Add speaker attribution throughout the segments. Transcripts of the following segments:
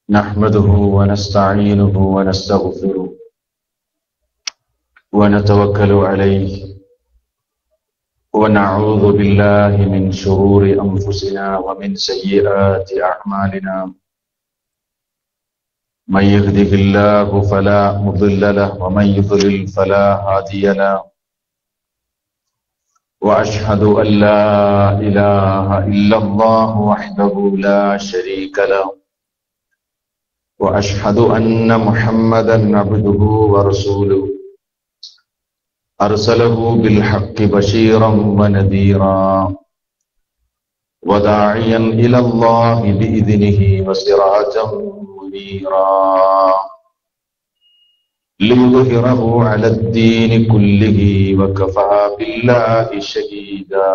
Speaker 1: نحمده ونستعينه ونستغفره ونتوكل عليه ونعوذ بالله من شرور أنفسنا ومن سيئات أعمالنا من يهده الله فلا مضل له ومن يضلل فلا هادي له وأشهد أن لا إله إلا الله وحده لا شريك له وأشهد أن محمدا عبده ورسوله أرسله بالحق بشيرا ونذيرا وداعيا إلى الله بإذنه وسراجا منيرا ليظهره على الدين كله وكفى بالله شهيدا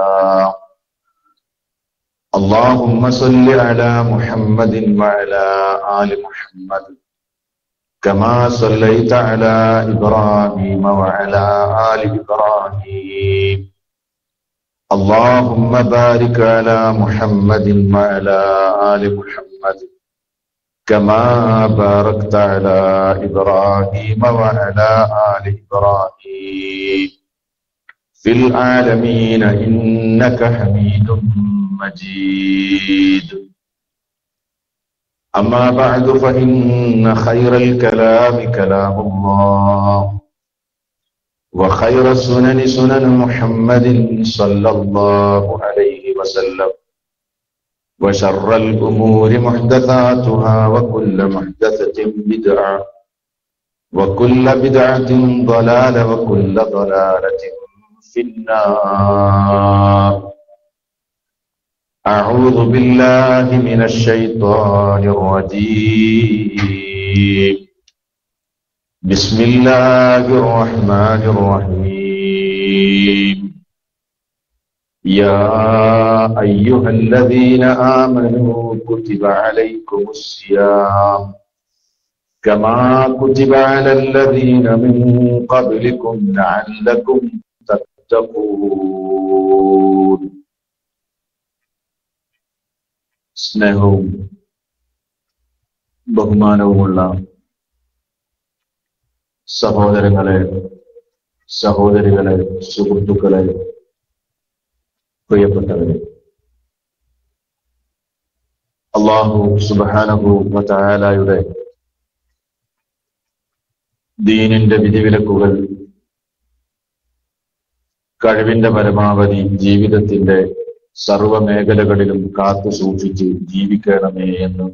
Speaker 1: اللهم صل على محمد وعلى آل محمد كما صليت على إبراهيم وعلى آل إبراهيم اللهم بارك على محمد وعلى آل محمد كما باركت على إبراهيم وعلى آل إبراهيم في العالمين إنك حميد مجيد أما بعد فإن خير الكلام كلام الله وخير السنن سنن محمد صلى الله عليه وسلم وشر الأمور محدثاتها وكل محدثة بدعة وكل بدعة ضلالة وكل ضلالة في النار أعوذ بالله من الشيطان الرجيم بسم الله الرحمن الرحيم يا أيها الذين آمنوا كتب عليكم الصيام كما كتب على الذين من قبلكم لعلكم تتقون സ്നേഹവും ബഹുമാനവുമുള്ള സഹോദരങ്ങളെ, സഹോദരികളെ, സുഹൃത്തുക്കളെ, പ്രിയപ്പെട്ടവരെ, അല്ലാഹു സുബ്ഹാനഹു വ തആലയുടെ ദീനിന്റെ വിധിവിലക്കുകൾ കഴിവിന്റെ പരമാവധി ജീവിതത്തിന്റെ സർവമേഖലകളിലും കാത്തു സൂക്ഷിച്ച് ജീവിക്കണമേ എന്ന്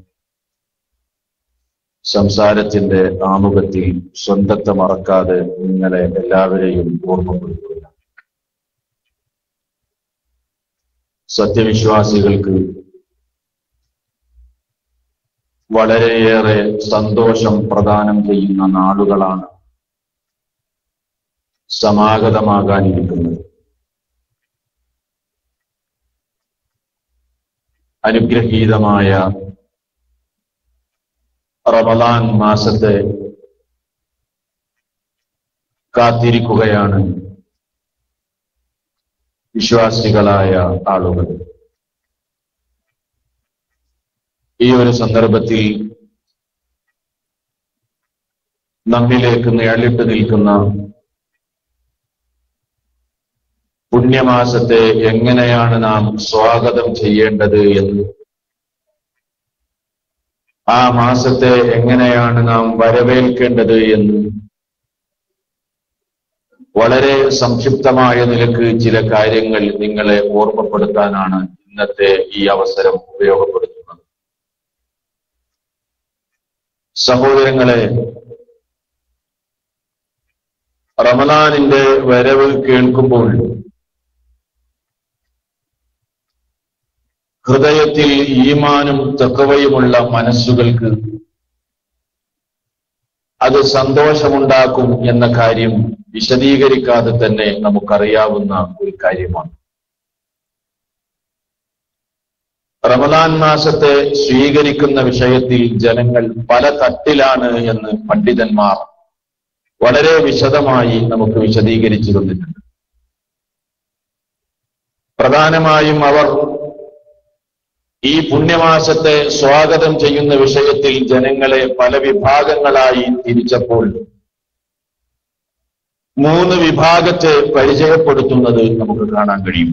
Speaker 1: സംസാരത്തിന്റെ ആമുഖത്തിൽ സ്വന്തത്തെ മറക്കാതെ നിങ്ങളെ എല്ലാവരെയും ഓർമ്മപ്പെടുത്തുക. സത്യവിശ്വാസികൾക്ക് വളരെയേറെ സന്തോഷം പ്രദാനം ചെയ്യുന്ന നാളുകളാണ് സമാഗതമാകാനിരിക്കുന്നത്. അനുഗ്രഹീതമായ റമദാൻ മാസത്തെ കാത്തിരിക്കുകയാണ് വിശ്വാസികളായ ആളുകൾ. ഈ ഒരു സന്ദർഭത്തിൽ നമ്മിലേക്ക് നിഴലിട്ട് നിൽക്കുന്ന പുണ്യമാസത്തെ എങ്ങനെയാണ് നാം സ്വാഗതം ചെയ്യേണ്ടത് എന്ന്, ആ മാസത്തെ എങ്ങനെയാണ് നാം വരവേൽക്കേണ്ടത് എന്ന് വളരെ സംക്ഷിപ്തമായ നിലക്ക് ചില കാര്യങ്ങൾ നിങ്ങളെ ഓർമ്മപ്പെടുത്താനാണ് ഇന്നത്തെ ഈ അവസരം ഉപയോഗപ്പെടുത്തുന്നത്. സഹോദരങ്ങളെ, റമദാനിന്റെ വരവ് കേൾക്കുമ്പോൾ ഹൃദയത്തിൽ ഈമാനും തഖ്വയുമുള്ള മനസ്സുകൾക്ക് അത് സന്തോഷമുണ്ടാക്കും എന്ന കാര്യം വിശദീകരിക്കാതെ തന്നെ നമുക്കറിയാവുന്ന ഒരു കാര്യമാണ്. റമദാൻ മാസത്തെ സ്വീകരിക്കുന്ന വിഷയത്തിൽ ജനങ്ങൾ പല തട്ടിലാണ് എന്ന് പണ്ഡിതന്മാർ വളരെ വിശദമായി നമുക്ക് വിശദീകരിച്ചു തന്നിട്ടുണ്ട്. പ്രധാനമായും അവർ ഈ പുണ്യമാസത്തെ സ്വാഗതം ചെയ്യുന്ന വിഷയത്തിൽ ജനങ്ങളെ പല വിഭാഗങ്ങളായി തിരിച്ചപ്പോൾ 3 വിഭാഗത്തെ പരിചയപ്പെടുത്തുന്നത് നമുക്ക് കാണാൻ കഴിയും.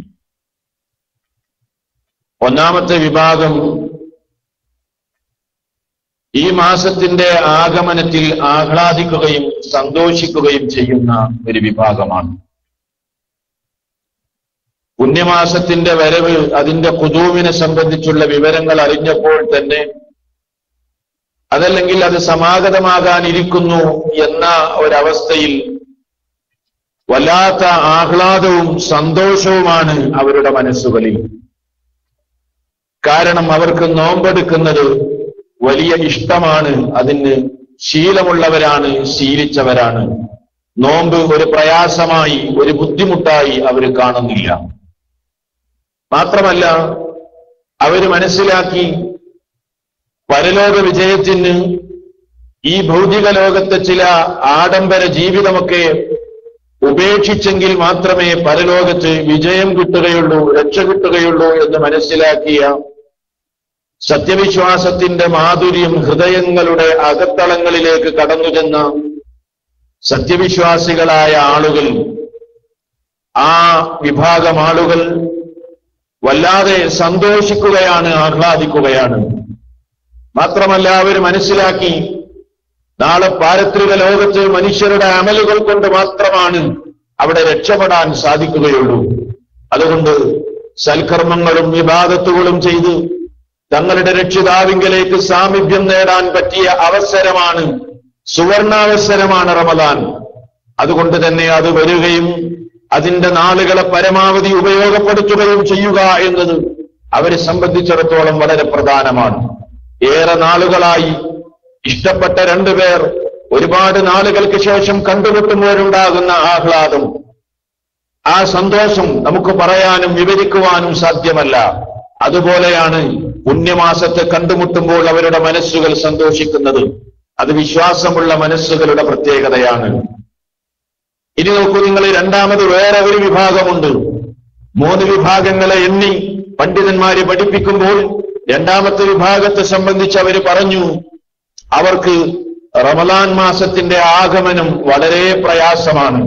Speaker 1: ഒന്നാമത്തെ വിഭാഗം ഈ മാസത്തിന്റെ ആഗമനത്തിൽ ആഹ്ലാദിക്കുകയും സന്തോഷിക്കുകയും ചെയ്യുന്ന ഒരു വിഭാഗമാണ്. പുണ്യമാസത്തിന്റെ വരവ്, അതിന്റെ ഖുദൂമിനെ സംബന്ധിച്ചുള്ള വിവരങ്ങൾ അറിഞ്ഞപ്പോൾ തന്നെ, അതല്ലെങ്കിൽ അത് സമാഗതമാകാനിരിക്കുന്നു എന്ന ഒരവസ്ഥയിൽ വല്ലാത്ത ആഹ്ലാദവും സന്തോഷവുമാണ് അവരുടെ മനസ്സുകളിൽ. കാരണം അവർക്ക് നോമ്പെടുക്കുന്നത് വലിയ ഇഷ്ടമാണ്, അതിന് ശീലമുള്ളവരാണ്, ശീലിച്ചവരാണ്. നോമ്പ് ഒരു പ്രയാസമായി, ഒരു ബുദ്ധിമുട്ടായി അവർ കാണുന്നില്ല. മാത്രമല്ല അവർ മനസ്സിലാക്കി പരലോക വിജയത്തിന് ഈ ഭൗതിക ലോകത്തെ ചില ആഡംബര ജീവിതമൊക്കെ ഉപേക്ഷിച്ചെങ്കിൽ മാത്രമേ പരലോകത്ത് വിജയം കിട്ടുകയുള്ളൂ, രക്ഷ കിട്ടുകയുള്ളൂ എന്ന് മനസ്സിലാക്കിയ സത്യവിശ്വാസത്തിന്റെ മാധുര്യം ഹൃദയങ്ങളുടെ അകത്തളങ്ങളിലേക്ക് കടന്നുചെന്ന സത്യവിശ്വാസികളായ ആളുകൾ, ആ വിഭാഗം ആളുകൾ വല്ലാതെ സന്തോഷിക്കുകയാണ്, ആഹ്ലാദിക്കുകയാണ്. മാത്രമല്ല അവർ മനസ്സിലാക്കി നാളെ പാരത്രിക ലോകത്ത് മനുഷ്യരുടെ അമലുകൾ കൊണ്ട് മാത്രമാണ് അവിടെ രക്ഷപ്പെടാൻ സാധിക്കുകയുള്ളൂ. അതുകൊണ്ട് സൽക്കർമ്മങ്ങളും വിഭാഗത്തുകളും ചെയ്ത് തങ്ങളുടെ രക്ഷിതാവിങ്കലേക്ക് സാമീപ്യം നേടാൻ പറ്റിയ അവസരമാണ്, സുവർണാവസരമാണ് റമദാൻ. അതുകൊണ്ട് തന്നെ അത് വരികയും അതിന്റെ നാളുകളെ പരമാവധി ഉപയോഗപ്പെടുത്തുകയും ചെയ്യുക എന്നത് അവരെ സംബന്ധിച്ചിടത്തോളം വളരെ പ്രധാനമാണ്. ഏറെ നാളുകളായി ഇഷ്ടപ്പെട്ട 2 പേർ ഒരുപാട് നാളുകൾക്ക് ശേഷം കണ്ടുമുട്ടുമ്പോഴുണ്ടാകുന്ന ആഹ്ലാദം, ആ സന്തോഷം നമുക്ക് പറയാനും വിവരിക്കുവാനും സാധ്യമല്ല. അതുപോലെയാണ് പുണ്യമാസത്തെ കണ്ടുമുട്ടുമ്പോൾ അവരുടെ മനസ്സുകൾ സന്തോഷിക്കുന്നത്. അത് വിശ്വാസമുള്ള മനസ്സുകളുടെ പ്രത്യേകതയാണ്. ഇനി നോക്കൂ നിങ്ങൾ, രണ്ടാമത് വേറെ ഒരു വിഭാഗമുണ്ട്. 3 വിഭാഗങ്ങളെ എണ്ണി പണ്ഡിതന്മാര് പഠിപ്പിക്കുമ്പോൾ രണ്ടാമത്തെ വിഭാഗത്തെ സംബന്ധിച്ച് അവർ പറഞ്ഞു, അവർക്ക് റമദാൻ മാസത്തിന്റെ ആഗമനം വളരെ പ്രയാസമാണ്.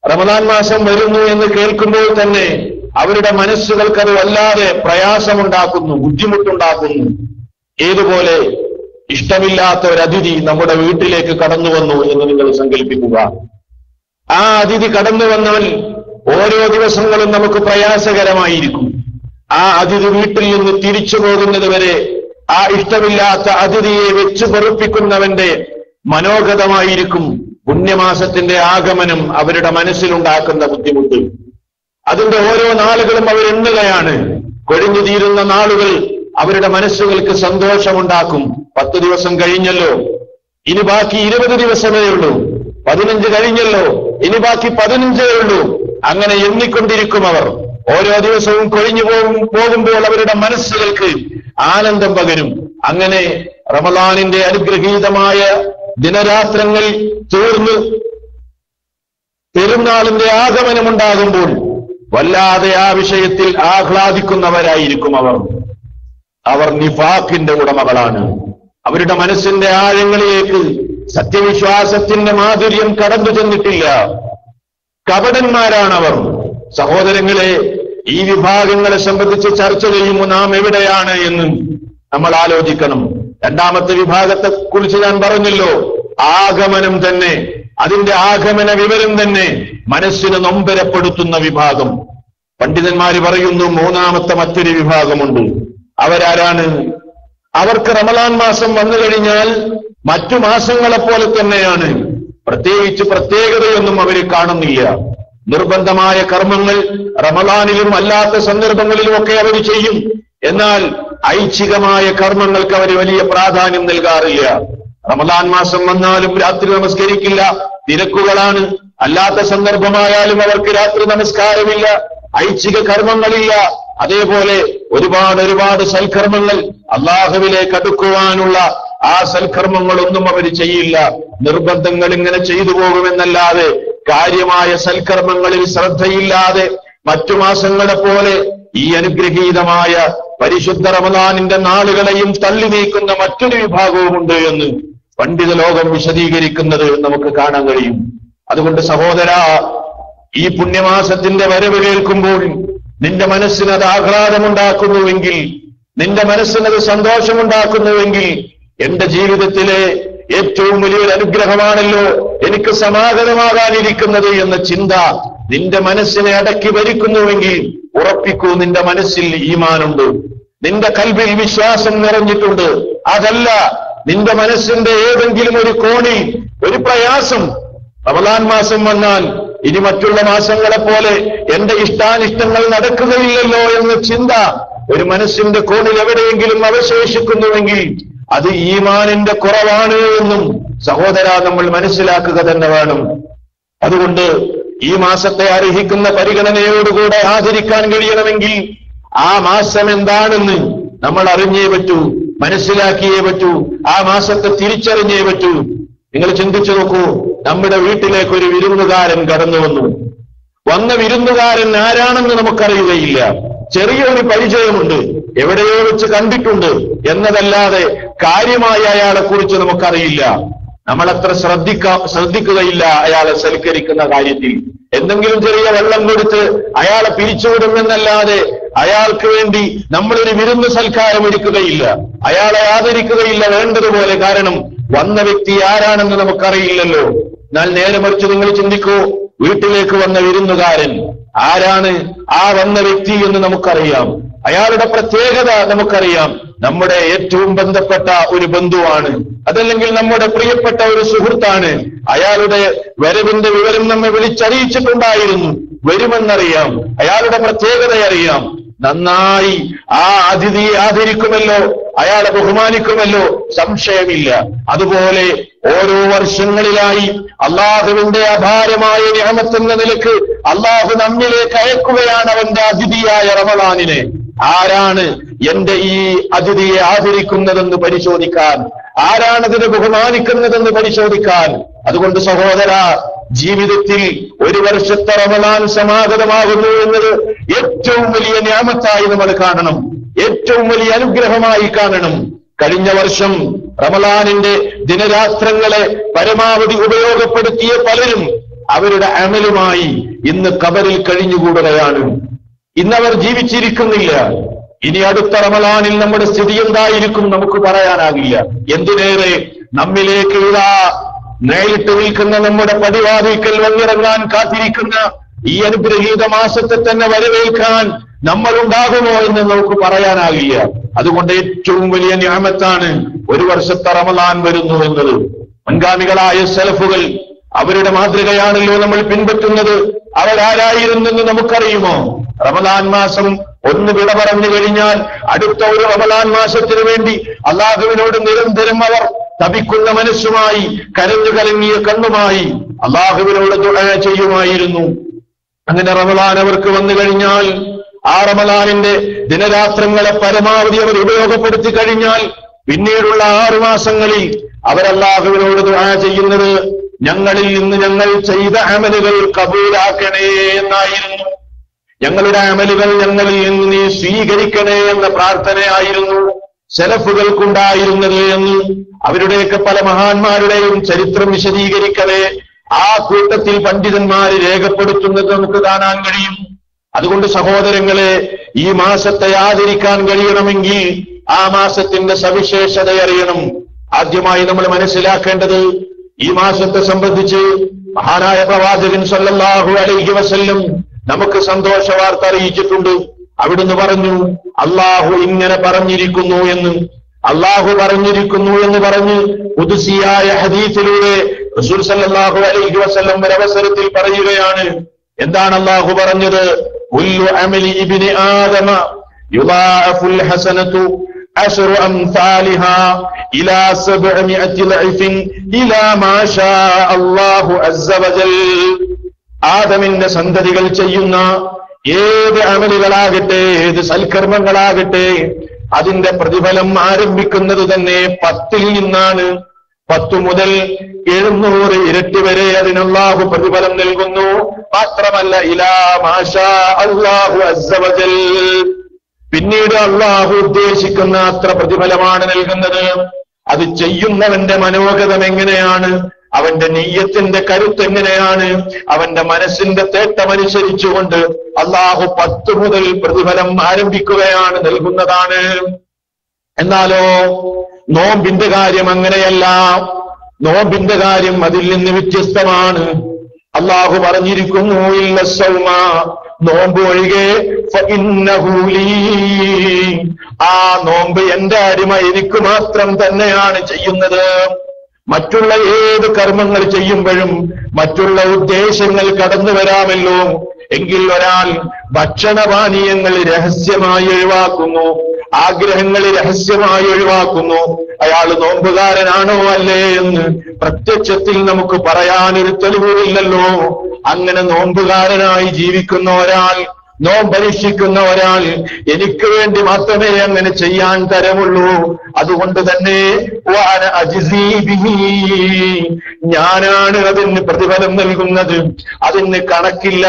Speaker 1: റമദാൻ മാസം വരുന്നു എന്ന് കേൾക്കുമ്പോൾ തന്നെ അവരുടെ മനസ്സുകൾക്ക് അത് വല്ലാതെ പ്രയാസമുണ്ടാക്കുന്നു, ബുദ്ധിമുട്ടുണ്ടാക്കുന്നു. ഏതുപോലെ ഇഷ്ടമില്ലാത്ത ഒരു അതിഥി നമ്മുടെ വീട്ടിലേക്ക് കടന്നു വന്നു എന്ന് നിങ്ങൾ സങ്കല്പിക്കുക. ആ അതിഥി കടന്നു വന്നാൽ ഓരോ ദിവസങ്ങളും നമുക്ക് പ്രയാസകരമായിരിക്കും. ആ അതിഥി വീട്ടിൽ നിന്ന് തിരിച്ചു പോകുന്നത് വരെ ആ ഇഷ്ടമില്ലാത്ത അതിഥിയെ വെച്ച് പൊറുപ്പിക്കുന്നവന്റെ മനോഗതമായിരിക്കും പുണ്യമാസത്തിന്റെ ആഗമനം അവരുടെ മനസ്സിലുണ്ടാക്കുന്ന ബുദ്ധിമുട്ട്. അതിന്റെ ഓരോ നാളുകളും അവരെണ്ണുകയാണ്. കൊഴിഞ്ഞു തീരുന്ന നാളുകൾ അവരുടെ മനസ്സുകൾക്ക് സന്തോഷമുണ്ടാക്കും. 10 ദിവസം കഴിഞ്ഞല്ലോ, ഇനി ബാക്കി 20 ദിവസമേ ഉള്ളൂ. 15 കഴിഞ്ഞല്ലോ, ഇനി ബാക്കി 15 ഉള്ളൂ. അങ്ങനെ എണ്ണിക്കൊണ്ടിരിക്കും അവർ. ഓരോ ദിവസവും കൊഴിഞ്ഞു പോകുമ്പോൾ അവരുടെ മനസ്സുകൾക്ക് ആനന്ദം പകരും. അങ്ങനെ റമദാനിന്റെ അനുഗ്രഹീതമായ ദിനരാത്രങ്ങൾ തീർന്ന് പെരുന്നാളിന്റെ ആഗമനമുണ്ടാകുമ്പോൾ വല്ലാതെ ആ വിഷയത്തിൽ ആഹ്ലാദിക്കുന്നവരായിരിക്കും അവർ. അവർ നിഫാഖിന്റെ ഉടമകളാണ്. അവരുടെ മനസ്സിന്റെ ആഴങ്ങളിലേക്ക് സത്യവിശ്വാസത്തിന്റെ മാധുര്യം കടന്നു ചെന്നിട്ടില്ല. കപടന്മാരാണവർ. സഹോദരങ്ങളെ, ഈ വിഭാഗങ്ങളെ സംബന്ധിച്ച് ചർച്ച ചെയ്യുമ്പോൾ നാം എവിടെയാണ് എന്ന് നമ്മൾ ആലോചിക്കണം. രണ്ടാമത്തെ വിഭാഗത്തെ കുറിച്ച് ഞാൻ പറഞ്ഞല്ലോ, ആഗമനം തന്നെ, അതിന്റെ ആഗമന വിവരം തന്നെ മനസ്സിനെ നൊമ്പരപ്പെടുത്തുന്ന വിഭാഗം. പണ്ഡിതന്മാര് പറയുന്നു, മൂന്നാമത്തെ മറ്റൊരു വിഭാഗമുണ്ട്. അവരാരാണ്? അവർക്ക് റമദാൻ മാസം വന്നു കഴിഞ്ഞാൽ മറ്റു മാസങ്ങളെപ്പോലെ തന്നെയാണ്. പ്രത്യേകിച്ച് പ്രത്യേകതയൊന്നും അവർ കാണുന്നില്ല. നിർബന്ധമായ കർമ്മങ്ങൾ റമദാനിലും അല്ലാത്ത സന്ദർഭങ്ങളിലുമൊക്കെ അവർ ചെയ്യും. എന്നാൽ ഐച്ഛികമായ കർമ്മങ്ങൾക്ക് അവർ വലിയ പ്രാധാന്യം നൽകാറില്ല. റമദാൻ മാസം വന്നാലും രാത്രി നമസ്കരിക്കില്ല, തിരക്കുകളാണ്. അല്ലാത്ത സന്ദർഭമായാലും അവർക്ക് രാത്രി നമസ്കാരമില്ല, ഐച്ഛിക കർമ്മങ്ങളില്ല. അതേപോലെ ഒരുപാട് സൽക്കർമ്മങ്ങൾ, അള്ളാഹുവിലേക്ക് അടുക്കുവാനുള്ള ആ സൽക്കർമ്മങ്ങളൊന്നും അവർ ചെയ്യില്ല. നിർബന്ധങ്ങൾ ഇങ്ങനെ ചെയ്തു പോകുമെന്നല്ലാതെ കാര്യമായ സൽക്കർമ്മങ്ങളിൽ ശ്രദ്ധയില്ലാതെ മറ്റു മാസങ്ങളെ പോലെ ഈ അനുഗ്രഹീതമായ പരിശുദ്ധ റമദാനിന്റെ നാളുകളെയും തള്ളി നീക്കുന്ന മറ്റൊരു വിഭാഗവുമുണ്ട് എന്ന് പണ്ഡിത ലോകം വിശദീകരിക്കുന്നത് നമുക്ക് കാണാൻ കഴിയും. അതുകൊണ്ട് സഹോദര, ഈ പുണ്യമാസത്തിന്റെ വരവ് കേൾക്കുമ്പോൾ നിന്റെ മനസ്സിനത് ആഹ്ലാദമുണ്ടാക്കുന്നുവെങ്കിൽ, നിന്റെ മനസ്സിനത് സന്തോഷമുണ്ടാക്കുന്നുവെങ്കിൽ, എന്റെ ജീവിതത്തിലെ ഏറ്റവും വലിയൊരു അനുഗ്രഹമാണല്ലോ എനിക്ക് സമാഗതമാകാനിരിക്കുന്നത് എന്ന ചിന്ത നിന്റെ മനസ്സിനെ അടക്കി ഭരിക്കുന്നുവെങ്കിൽ ഉറപ്പിക്കൂ, നിന്റെ മനസ്സിൽ ഈമാനുണ്ട്, നിന്റെ കൽബിൽ വിശ്വാസം നിറഞ്ഞിട്ടുണ്ട്. അതല്ല, നിന്റെ മനസ്സിന്റെ ഏതെങ്കിലും ഒരു കോണിൽ ഒരു പ്രയാസം, റമദാൻ മാസം വന്നാൽ ഇനി മറ്റുള്ള മാസങ്ങളെ പോലെ എന്റെ ഇഷ്ടാനിഷ്ടങ്ങൾ നടക്കുകയില്ലല്ലോ എന്ന ചിന്ത ഒരു മനസ്സിന്റെ കോണിൽ എവിടെയെങ്കിലും അവശേഷിക്കുന്നുവെങ്കിൽ അത് ഈമാനിന്റെ കുറവാണ് എന്നും സഹോദര നമ്മൾ മനസ്സിലാക്കുക തന്നെ വേണം. അതുകൊണ്ട് ഈ മാസത്തെ അർഹിക്കുന്ന പരിഗണനയോടുകൂടെ ആചരിക്കാൻ കഴിയണമെങ്കിൽ ആ മാസം എന്താണെന്ന് നമ്മൾ അറിഞ്ഞേ പറ്റൂ, മനസ്സിലാക്കിയേ പറ്റൂ, ആ മാസത്തെ തിരിച്ചറിഞ്ഞേ പറ്റൂ. നിങ്ങൾ ചിന്തിച്ചു നോക്കൂ, നമ്മുടെ വീട്ടിലേക്ക് ഒരു വിരുന്നുകാരൻ കടന്നു വന്ന വിരുന്നുകാരൻ ആരാണെന്ന് നമുക്കറിയുകയില്ല. ചെറിയൊരു പരിചയമുണ്ട്, എവിടെയോ വെച്ച് കണ്ടിട്ടുണ്ട് എന്നതല്ലാതെ കാര്യമായി അയാളെ കുറിച്ച് നമുക്കറിയില്ല. നമ്മളത്ര ശ്രദ്ധിക്കുകയില്ല അയാളെ സൽക്കരിക്കുന്ന കാര്യത്തിൽ. എന്തെങ്കിലും ചെറിയ വെള്ളം കൊടുത്ത് അയാളെ പിരിച്ചുവിടുമെന്നല്ലാതെ അയാൾക്ക് വേണ്ടി നമ്മളൊരു വിരുന്ന് സൽക്കാരം ഒരുക്കുകയില്ല, അയാളെ ആദരിക്കുകയില്ല വേണ്ടതുപോലെ. കാരണം വന്ന വ്യക്തി ആരാണെന്ന് നമുക്കറിയില്ലല്ലോ. എന്നാൽ നേരെ മറിച്ച് നിങ്ങൾ ചിന്തിക്കൂ, വീട്ടിലേക്ക് വന്ന വിരുന്നുകാരൻ ആരാണ്, ആ വന്ന വ്യക്തി എന്ന് നമുക്കറിയാം, അയാളുടെ പ്രത്യേകത നമുക്കറിയാം. നമ്മുടെ ഏറ്റവും ബന്ധപ്പെട്ട ഒരു ബന്ധുവാണ്, അതല്ലെങ്കിൽ നമ്മുടെ പ്രിയപ്പെട്ട ഒരു സുഹൃത്താണ്. അയാളുടെ വരവിന്റെ വിവരം നമ്മെ വിളിച്ചറിയിച്ചിട്ടുണ്ടായിരുന്നു, വരുമെന്നറിയാം, അയാളുടെ പ്രത്യേകത അറിയാം. നന്നായി ആ അതിഥിയെ ആദരിക്കുമല്ലോ, അയാളെ ബഹുമാനിക്കുമല്ലോ, സംശയമില്ല. അതുപോലെ ഓരോ വർഷങ്ങളിലായി അള്ളാഹുവിന്റെ അപാരമായ നിഅമത്തെന്ന നിലക്ക് അള്ളാഹു നമ്മിലേക്ക് അയക്കുകയാണ് അവന്റെ അതിഥിയായ റമളാനിനെ. ആരാണ് എന്റെ ഈ അതിഥിയെ ആദരിക്കുന്നതെന്ന് പരിശോധിക്കാൻ, ആരാണതിനെ ബഹുമാനിക്കുന്നതെന്ന് പരിശോധിക്കാൻ. അതുകൊണ്ട് സഹോദര, ജീവിതത്തിൽ ഒരു വർഷത്തെ റമളാൻ സമാഗതമാകുന്നു എന്നത് ഏറ്റവും വലിയ നിഅമത്തായി നമ്മൾ കാണണം, ഏറ്റവും വലിയ അനുഗ്രഹമായി കാണണം. കഴിഞ്ഞ വർഷം റമളാനിന്റെ ദിനരാത്രങ്ങളെ പരമാവധി ഉപയോഗപ്പെടുത്തിയ പലരും അവരുടെ അമലുമായി ഇന്ന് ഖബറിൽ കഴിഞ്ഞുകൂടുകയാണ്. ഇന്നവർ ജീവിച്ചിരിക്കുന്നില്ല. ഇനി അടുത്ത റമളാനിൽ നമ്മുടെ സ്ഥിതി എന്തായിരിക്കും നമുക്ക് പറയാനാകില്ല. എന്തിനേറെ നമ്മിലേക്ക് ഇതാ നേരിട്ട് നിൽക്കുന്ന നമ്മുടെ പടിവാതിൽക്കൽ വന്നിറങ്ങാൻ കാത്തിരിക്കുന്ന ഈ അനുഗ്രഹീത മാസത്തെ തന്നെ വരവേൽക്കാൻ നമ്മൾ ഉണ്ടാകുമോ എന്ന് നമുക്ക് പറയാനാകില്ല. അതുകൊണ്ട് ഏറ്റവും വലിയ നിഅമത്താണ് ഒരു വർഷത്തെ റമളാൻ വരുന്നു എന്നത്. മുൻഗാമികളായ സലഫുകൾ അവരുടെ മാതൃകയാണല്ലോ നമ്മൾ പിൻപറ്റുന്നത്. അവരാരായിരുന്നെന്ന് നമുക്കറിയുമോ? റമളാൻ മാസം ഒന്ന് വിട പറഞ്ഞു കഴിഞ്ഞാൽ അടുത്ത ഒരു റമളാൻ മാസത്തിനു വേണ്ടി അള്ളാഹുവിനോട് നിരന്തരം അവർ തപിക്കുന്ന മനസ്സുമായി, കരഞ്ഞു കലങ്ങിയ കണ്ണുമായി അള്ളാഹുവിനോട് ദുആ ചെയ്യുമായിരുന്നു. അങ്ങനെ റമളാൻ അവർക്ക് വന്നു കഴിഞ്ഞാൽ ആ റമളാനിന്റെ ദിനരാത്രങ്ങളെ പരമാവധി അവർ ഉപയോഗപ്പെടുത്തി കഴിഞ്ഞാൽ പിന്നീടുള്ള 6 മാസങ്ങളിൽ അവരല്ലാഹുവിനോട് ദുആ ചെയ്യുന്നത് ഞങ്ങളിൽ നിന്ന് ഞങ്ങൾ ചെയ്ത അമലുകൾ കബൂലാക്കണേ എന്നായിരുന്നു. ഞങ്ങളുടെ അമലുകൾ ഞങ്ങളിൽ നിന്ന് നീ സ്വീകരിക്കണേ എന്ന പ്രാർത്ഥനയായിരുന്നു സലഫുകൾക്കുണ്ടായിരുന്നത് എന്ന് അവരുടെയൊക്കെ പല മഹാന്മാരുടെയും ചരിത്രം വിശദീകരിക്കവേ ആ കൂട്ടത്തിൽ പണ്ഡിതന്മാര് രേഖപ്പെടുത്തുന്നത് നമുക്ക് കാണാൻ കഴിയും. അതുകൊണ്ട് സഹോദരങ്ങളെ, ഈ മാസത്തെ ആദരിക്കാൻ കഴിയണമെങ്കിൽ ആ മാസത്തിന്റെ സവിശേഷത അറിയണം. ആദ്യമായി നമ്മൾ മനസ്സിലാക്കേണ്ടത്, ഈ മാസത്തെ സംബന്ധിച്ച് മഹാനായ പ്രവാചകൻ സല്ലല്ലാഹു അലൈഹി വസല്ലം നമുക്ക് സന്തോഷ വാർത്ത അറിയിച്ചിട്ടുണ്ട്. അവിടുന്ന് പറഞ്ഞു, അള്ളാഹു ഇങ്ങനെ പറഞ്ഞിരിക്കുന്നു എന്ന്. അള്ളാഹു പറഞ്ഞിരിക്കുന്നു എന്ന് പറഞ്ഞ് ഖുദ്സിയായ ഹദീസിലൂടെ റസൂൽ സല്ലല്ലാഹു അലൈഹി വസല്ലം ഒരവസരത്തിൽ പറയുകയാണ്. എന്താണ് അള്ളാഹു പറഞ്ഞത്? കുല്ലു അമലി ഇബ്നി ആദമ യുദാഅഫുൽ ഹസനതു അശ്റു അംസാലിഹാ ഇലാ 700 ലഅഫിൻ ഇലാ മാ ശാ അല്ലാഹു അസ്സ വജൽ. ആദമിന്റെ സന്തതികൾ ചെയ്യുന്ന ഏത് അമലുകളാകട്ടെ, ഏത് സൽക്കർമ്മങ്ങളാകട്ടെ, അതിന്റെ പ്രതിഫലം ആരംഭിക്കുന്നത് തന്നെ 10ൽ നിന്നാണ്. 10 മുതൽ 700 ഇരട്ടി വരെ അതിനല്ലാഹു പ്രതിഫലം നൽകുന്നു. മാത്രമല്ല ഇലാ മാ ശാ അല്ലാഹു അസ്സ വജൽ, പിന്നീട് അള്ളാഹു ഉദ്ദേശിക്കുന്ന അത്ര പ്രതിഫലമാണ് നൽകുന്നത്. അത് ചെയ്യുന്നവന്റെ മനോഗതം എങ്ങനെയാണ്, അവന്റെ നെയ്യത്തിന്റെ കരുത്ത് എങ്ങനെയാണ്, അവന്റെ മനസ്സിന്റെ തേട്ടമനുസരിച്ചുകൊണ്ട് അള്ളാഹു 10 മുതൽ പ്രതിഫലം ആരംഭിക്കുകയാണ്, നൽകുന്നതാണ്. എന്നാലോ നോമ്പിന്റെ കാര്യം അങ്ങനെയല്ല. നോമ്പിന്റെ കാര്യം അതിൽ നിന്ന് വ്യത്യസ്തമാണ്. അള്ളാഹു പറഞ്ഞിരിക്കുന്നു, ഇല്ല സൗമ, നോമ്പ് ഒഴികെ ഫഇന്നഹു ലീ, ആ നോമ്പ് എന്റെ അടിമ എനിക്ക് മാത്രം തന്നെയാണ് ചെയ്യുന്നത്. മറ്റുള്ള ഏത് കർമ്മങ്ങൾ ചെയ്യുമ്പോഴും മറ്റുള്ള ഉദ്ദേശങ്ങൾ കടന്നു വരാമല്ലോ. എങ്കിൽ ഒരാൾ ഭക്ഷണപാനീയങ്ങൾ രഹസ്യമായി ഒഴിവാക്കുന്നു, ആഗ്രഹങ്ങൾ രഹസ്യമായി ഒഴിവാക്കുന്നു, അയാൾ നോമ്പുകാരനാണോ അല്ലേ എന്ന് പ്രത്യക്ഷത്തിൽ നമുക്ക് പറയാനൊരു തെളിവുമില്ലല്ലോ. അങ്ങനെ നോമ്പുകാരനായി ജീവിക്കുന്ന ഒരാൾ, നോമ്പനുഷ്ഠിക്കുന്ന ഒരാൾ എനിക്ക് വേണ്ടി മാത്രമേ അങ്ങനെ ചെയ്യാൻ തരമുള്ളൂ. അതുകൊണ്ട് തന്നെ ഞാനാണ് അതിന് പ്രതിഫലം നൽകുന്നത്. അതിന് കണക്കില്ല.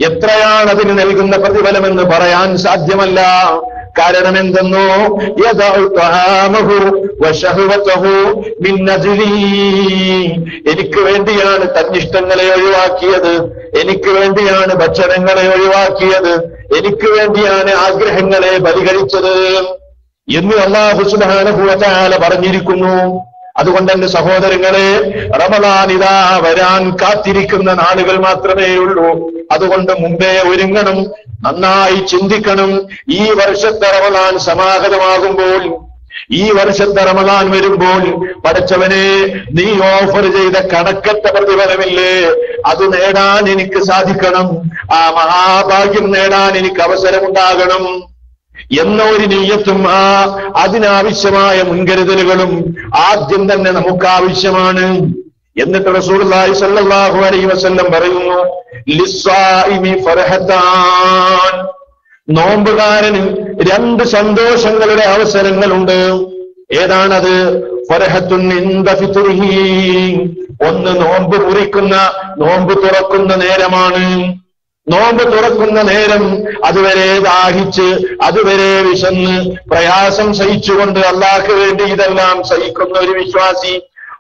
Speaker 1: എത്രയാണ് അതിന് നൽകുന്ന പ്രതിഫലമെന്ന് പറയാൻ സാധ്യമല്ല. കാരണം എന്തെന്നോ, എനിക്ക് വേണ്ടിയാണ് തന്നിഷ്ടങ്ങളെ ഒഴിവാക്കിയത്, എനിക്ക് വേണ്ടിയാണ് ഭക്ഷണങ്ങളെ ഒഴിവാക്കിയത്, എനിക്ക് വേണ്ടിയാണ് ആഗ്രഹങ്ങളെ ബലികഴിച്ചത് എന്ന് അല്ലാഹു സുബ്ഹാനഹു വ തആല പറഞ്ഞിരിക്കുന്നു. അതുകൊണ്ട് എന്റെ സഹോദരങ്ങളെ, റമളാൻ ഇതാ വരാൻ കാത്തിരിക്കുന്ന നാളുകൾ മാത്രമേ ഉള്ളൂ. അതുകൊണ്ട് മുമ്പേ ഒരുങ്ങണം, നന്നായി ചിന്തിക്കണം. ഈ വർഷത്തെ റമളാൻ സമാഗതമാകുമ്പോൾ, ഈ വർഷത്തെ റമളാൻ വരുമ്പോൾ, പടച്ചവനെ നീ ഓഫർ ചെയ്ത കണക്കറ്റ പ്രതിഫലമില്ലേ, അത് നേടാൻ എനിക്ക് സാധിക്കണം, ആ മഹാഭാഗ്യം നേടാൻ എനിക്ക് അവസരമുണ്ടാകണം എന്ന ഒരു നിയ്യത്തും അതിനാവശ്യമായ മുൻകരുതലുകളും ആദ്യം തന്നെ നമുക്ക് ആവശ്യമാണ്. എന്നിട്ട് റസൂലുള്ളാഹി സ്വല്ലല്ലാഹു അലൈഹി വസല്ലം പറയുന്നു, ലിസ്സായിമി ഫർഹത്താൻ, നോമ്പുകാരന് 2 സന്തോഷങ്ങളുടെ അവസരങ്ങളുണ്ട്. ഏതാണത്? ഫർഹത്തുൻ ഇൻദ ഫിത്രിഹി, ഒന്ന് നോമ്പ് മുറിക്കുന്ന, നോമ്പ് തുറക്കുന്ന നേരമാണ്. നോമ്പ് തുറക്കുന്ന നേരം അതുവരെ ദാഹിച്ച്, അതുവരെ വിശന്ന്, പ്രയാസം സഹിച്ചുകൊണ്ട് അള്ളാഹ്ക്ക് വേണ്ടി ഇതെല്ലാം സഹിക്കുന്ന ഒരു വിശ്വാസി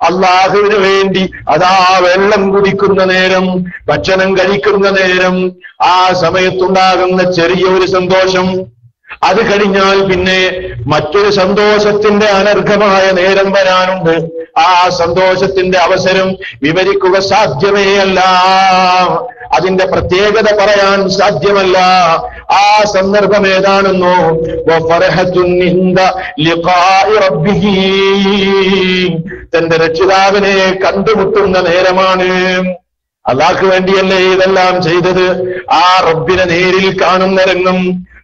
Speaker 1: അള്ളാഹുവിന് വേണ്ടി അതാ വെള്ളം കുടിക്കുന്ന നേരം, ഭക്ഷണം കഴിക്കുന്ന നേരം, ആ സമയത്തുണ്ടാകുന്ന ചെറിയൊരു സന്തോഷം, അത് കഴിഞ്ഞാൽ പിന്നെ മറ്റൊരു സന്തോഷത്തിന്റെ അനർഘമായ നേരം വരാനുണ്ട്. ആ സന്തോഷത്തിന്റെ അവസരം വിവരിക്കുക സാധ്യമേ അല്ല, അതിന്റെ പ്രത്യേകത പറയാൻ സാധ്യമല്ല. ആ സന്ദർഭം ഏതാണെന്നോ, വഫർഹത്തുൻ ഇൻദ ലിഖാഇ റബ്ബിഹി, തന്റെ രക്ഷിതാവിനെ കണ്ടുമുട്ടുന്ന നേരമാണ്. അല്ലാഹ്ക്ക് വേണ്ടിയല്ലേ ഇതെല്ലാം ചെയ്തത്. ആ റബ്ബിനെ നേരിൽ കാണുന്ന രംഗം,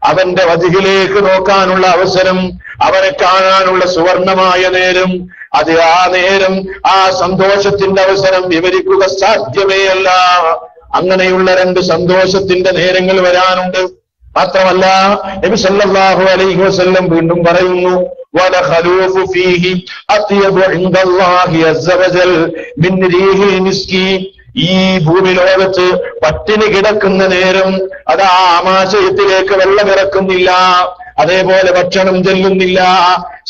Speaker 1: അവന്റെ വജ്ഹിലേക്ക് നോക്കാനുള്ള അവസരം, അവനെ കാണാനുള്ള സുവർണമായ നേരം, അത് ആ നേരം, ആ സന്തോഷത്തിന്റെ അവസരം വിവരിക്കുക സാധ്യമേ അല്ല. അങ്ങനെയുള്ള 2 സന്തോഷത്തിന്റെ നേരങ്ങൾ വരാനുണ്ട്. മാത്രമല്ല നബി സല്ലല്ലാഹു അലൈഹി വസല്ലം വീണ്ടും പറയുന്നു, വല ഖലൂഫു ഫീഹി അത്യബു ഇൻദല്ലാഹി അസ്സ വജൽ മിൻ റീഹിൽ മിസ്കി, ഈ ഭൂമി ലോകത്ത് പട്ടിണി കിടക്കുന്ന നേരം, അത് ആ ആമാശയത്തിലേക്ക് വെള്ളമിറക്കുന്നില്ല, അതേപോലെ ഭക്ഷണം ചെല്ലുന്നില്ല,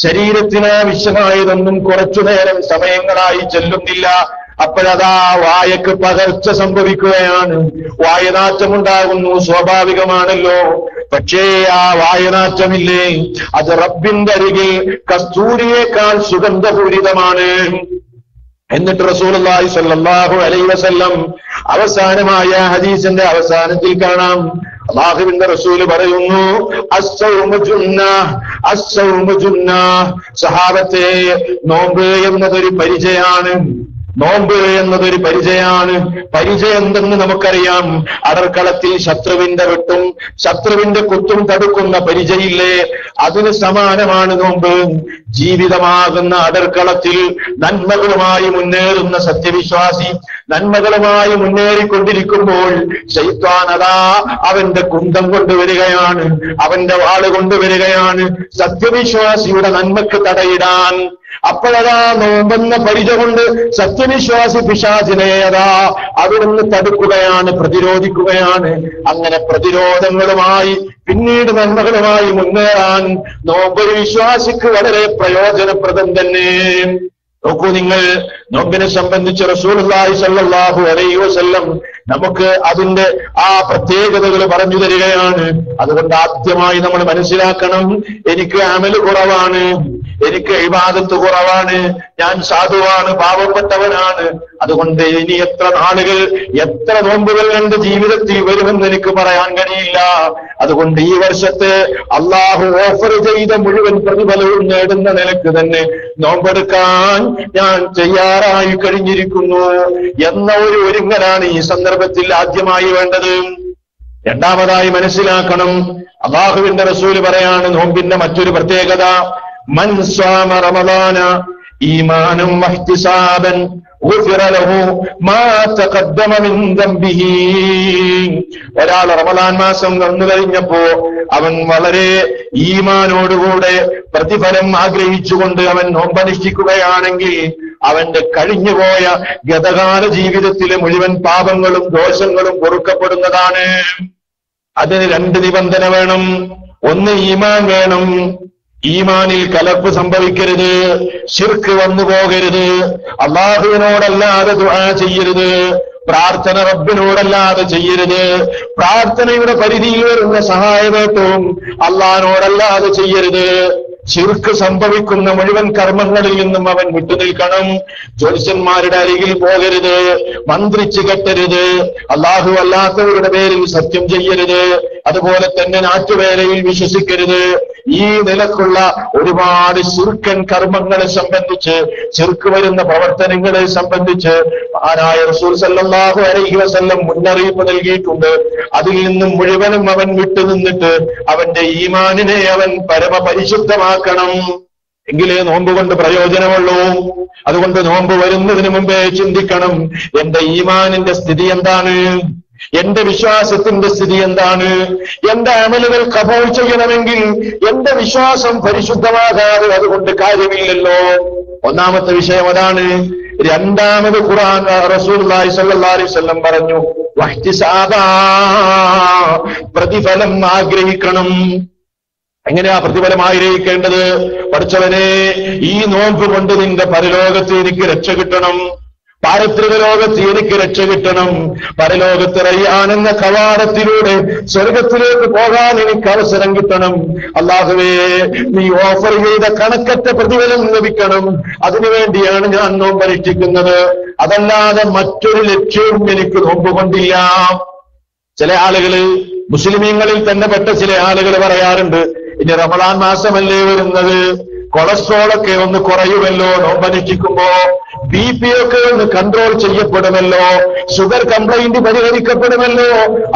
Speaker 1: ശരീരത്തിന് ആവശ്യമായതൊന്നും കുറച്ചു നേരം സമയങ്ങളായി ചെല്ലുന്നില്ല. അപ്പോഴതാ വായക്ക് പകർച്ച സംഭവിക്കുകയാണ്, വായനാറ്റമുണ്ടാകുന്നു, സ്വാഭാവികമാണല്ലോ. പക്ഷേ ആ വായനാറ്റമില്ലേ, അത് റബ്ബിന്റെ അരികിൽ കസ്തൂരിയേക്കാൾ സുഗന്ധപൂരിതമാണ്. എന്നിട്ട് റസൂലുള്ളാഹി സ്വല്ലല്ലാഹു അലൈഹി വസല്ലം അവസാനമായ ഹദീസിന്റെ അവസാനത്തിൽ കാണാം, അല്ലാഹുവിന്റെ റസൂല് പറയുന്നു, അസ്സൗമു ജുന്നah, അസ്സൗമു ജുന്നah. സഹാബത്തെ, നോമ്പ് എന്നതൊരു പരിചയാണ്, നോമ്പ് എന്നതൊരു പരിചയാണ്. പരിചയം എന്തെന്ന് നമുക്കറിയാം. അടർക്കളത്തിൽ ശത്രുവിന്റെ വെട്ടും ശത്രുവിന്റെ കുത്തും തടുക്കുന്ന പരിചയില്ലേ, അതിന് സമാനമാണ് നോമ്പ്. ജീവിതമാകുന്ന അടർക്കളത്തിൽ നന്മകളുമായി മുന്നേറുന്ന സത്യവിശ്വാസി നന്മകളുമായി മുന്നേറിക്കൊണ്ടിരിക്കുമ്പോൾ ശൈത്താൻ അതാ അവന്റെ കുന്തം കൊണ്ടുവരികയാണ്, അവന്റെ വാള് കൊണ്ടുവരികയാണ്, സത്യവിശ്വാസിയുടെ നന്മക്ക് തടയിടാൻ. അപ്പോഴതാ നോമ്പെന്ന പരിച കൊണ്ട് സത്യവിശ്വാസി പിശാചിനെ അവിടുന്ന് തടുക്കുകയാണ്, പ്രതിരോധിക്കുകയാണ്. അങ്ങനെ പ്രതിരോധങ്ങളുമായി പിന്നീട് നന്മകളുമായി മുന്നേറാൻ നോമ്പൊരു വിശ്വാസിക്ക് വളരെ പ്രയോജനപ്രദം തന്നെ. നോക്കൂ നിങ്ങൾ, നോമ്പിനെ സംബന്ധിച്ച് റസൂലുള്ളാഹി സ്വല്ലല്ലാഹു അലൈഹി വസല്ലം നമുക്ക് അതിന്റെ ആ പ്രത്യേകതകൾ പറഞ്ഞു തരികയാണ്. അതുകൊണ്ട് ആദ്യമായി നമ്മൾ മനസ്സിലാക്കണം, എനിക്ക് അമല് കുറവാണ്, എനിക്ക് ഇബാദത്ത് കുറവാണ്, ഞാൻ സാധുവാണ്, പാവപ്പെട്ടവനാണ്. അതുകൊണ്ട് ഇനി എത്ര നാളുകൾ, എത്ര നോമ്പുകൾ എന്റെ ജീവിതത്തിൽ വരുമെന്ന് എനിക്ക് പറയാൻ കഴിയില്ല. അതുകൊണ്ട് ഈ വർഷത്തെ അള്ളാഹു ഓഫർ ചെയ്ത മുഴുവൻ പ്രതിഫലവും നേടുന്ന നിലക്ക് തന്നെ നോമ്പെടുക്കാൻ ഞാൻ തയ്യാറായി കഴിഞ്ഞിരിക്കുന്നു എന്ന ഒരു ഒരുങ്ങലാണ് ഈ സന്ദർഭത്തിൽ ആദ്യമായി വേണ്ടത്. രണ്ടാമതായി മനസ്സിലാക്കണം, അള്ളാഹുവിന്റെ റസൂല് പറയാണ് നോമ്പിന്റെ മറ്റൊരു പ്രത്യേകത, മൻ സ്വാമ റമളാന ഈമാനം വഹ്തിസാബൻ ഗുഫിറ ലഹു മാ തഖദ്ദമ മിൻ ദംബിഹി. ഒരാൾ റമളാൻ മാസം വന്നു കഴിഞ്ഞപ്പോ അവൻ വളരെ ഈമാനോടുകൂടെ പ്രതിഫലം ആഗ്രഹിച്ചുകൊണ്ട് അവൻ നോമ്പനുഷ്ഠിക്കുകയാണെങ്കിൽ അവന്റെ കഴിഞ്ഞുപോയ ഗതകാല ജീവിതത്തിലെ മുഴുവൻ പാപങ്ങളും ദോഷങ്ങളും പൊറുക്കപ്പെടുന്നതാണ്. അതിന് രണ്ട് നിബന്ധന വേണം. ഒന്ന്, ഈമാൻ വേണം. ഈമാനിൽ കലർപ്പ് സംഭവിക്കരുത്, ശിർക്ക് വന്നു പോകരുത്, അള്ളാഹുവിനോടല്ലാതെ ദുആ ചെയ്യരുത്, പ്രാർത്ഥന റബ്ബിനോടല്ലാതെ ചെയ്യരുത്, പ്രാർത്ഥനയുടെ പരിധിയിൽ വരുന്ന സഹായവേട്ടവും അള്ളാഹിനോടല്ലാതെ ചെയ്യരുത്, ശിർക്ക് സംഭവിക്കുന്ന മുഴുവൻ കർമ്മങ്ങളിൽ നിന്നും അവൻ വിട്ടുനിൽക്കണം, ജ്യോത്സ്യന്മാരുടെ അരികിൽ പോകരുത്, മന്ത്രിച്ചു കെട്ടരുത്, അള്ളാഹു അല്ലാത്തവരുടെ പേരിൽ സത്യം ചെയ്യരുത്, അതുപോലെ തന്നെ നാട്ടുവേലയിൽ വിശ്വസിക്കരുത്. ഈ നിലക്കുള്ള ഒരുപാട് ശിർക്കൻ കർമ്മങ്ങളെ സംബന്ധിച്ച്, ശിർക്ക് വരുന്ന പ്രവർത്തനങ്ങളെ സംബന്ധിച്ച് മഹാനായ റസൂൽ സല്ലല്ലാഹു അലൈഹി വസല്ലം മുന്നറിയിപ്പ് നൽകിയിട്ടുണ്ട്. അതിൽ നിന്നും മുഴുവനും അവൻ വിട്ടുനിന്നിട്ട് അവന്റെ ഈമാനിനെ അവൻ പരമപരിശുദ്ധമാക്കണം. എങ്കിലേ നോമ്പ് കൊണ്ട് പ്രയോജനമുള്ളൂ. അതുകൊണ്ട് നോമ്പ് വരുന്നതിന് മുമ്പേ ചിന്തിക്കണം, എന്റെ ഈമാനിന്റെ സ്ഥിതി എന്താണ്, എന്റെ വിശ്വാസത്തിന്റെ സ്ഥിതി എന്താണ്, എന്റെ അമലുകൾ കബൂൽ ചെയ്യണമെങ്കിൽ എന്റെ വിശ്വാസം പരിശുദ്ധമാകാതെ അതുകൊണ്ട് കാര്യമില്ലല്ലോ. ഒന്നാമത്തെ വിഷയം അതാണ്. രണ്ടാമത് ഖുർആൻ റസൂലുള്ളാഹി സ്വല്ലല്ലാഹു അലൈഹി വസല്ലം പറഞ്ഞു, വഹ്തിസാബാ, പ്രതിഫലം ആഗ്രഹിക്കണം. എങ്ങനെയാ പ്രതിഫലം ആഗ്രഹിക്കേണ്ടത്? പഠിച്ചവനെ, ഈ നോമ്പ് കൊണ്ട് നിന്റെ പരലോകത്ത് എനിക്ക് രക്ഷ കിട്ടണം, പാരത്രിക ലോകത്ത് എനിക്ക് രക്ഷ കിട്ടണം, പരലോകത്ത് റയ്യാൻ എന്ന കവാടത്തിലൂടെ സ്വർഗത്തിലേക്ക് പോകാൻ എനിക്ക് അവസരം കിട്ടണം. അല്ലാഹുവേ, നീ ഓഫർ ചെയ്ത കണക്കറ്റ പ്രതിഫലം ലഭിക്കണം, അതിനുവേണ്ടിയാണ് ഞാൻ നോമ്പനുഷ്ഠിക്കുന്നത്. അതല്ലാതെ മറ്റൊരു ലക്ഷ്യവും എനിക്ക് നോമ്പ് കൊണ്ടില്ല. ചില ആളുകള്, മുസ്ലിമീങ്ങളിൽ തന്നെ പെട്ട ചില ആളുകൾ പറയാറുണ്ട്, ഇനി റമളാൻ മാസമല്ലേ വരുന്നത്, കൊളസ്ട്രോളൊക്കെ ഒന്ന് കുറയുമല്ലോ നോമ്പനുഷ്ഠിക്കുമ്പോ, BP ഒക്കെ ഒന്ന് കൺട്രോൾ ചെയ്യപ്പെടുമല്ലോ, ഷുഗർ കംപ്ലൈന്റ് പരിഹരിക്കപ്പെടുമല്ലോ,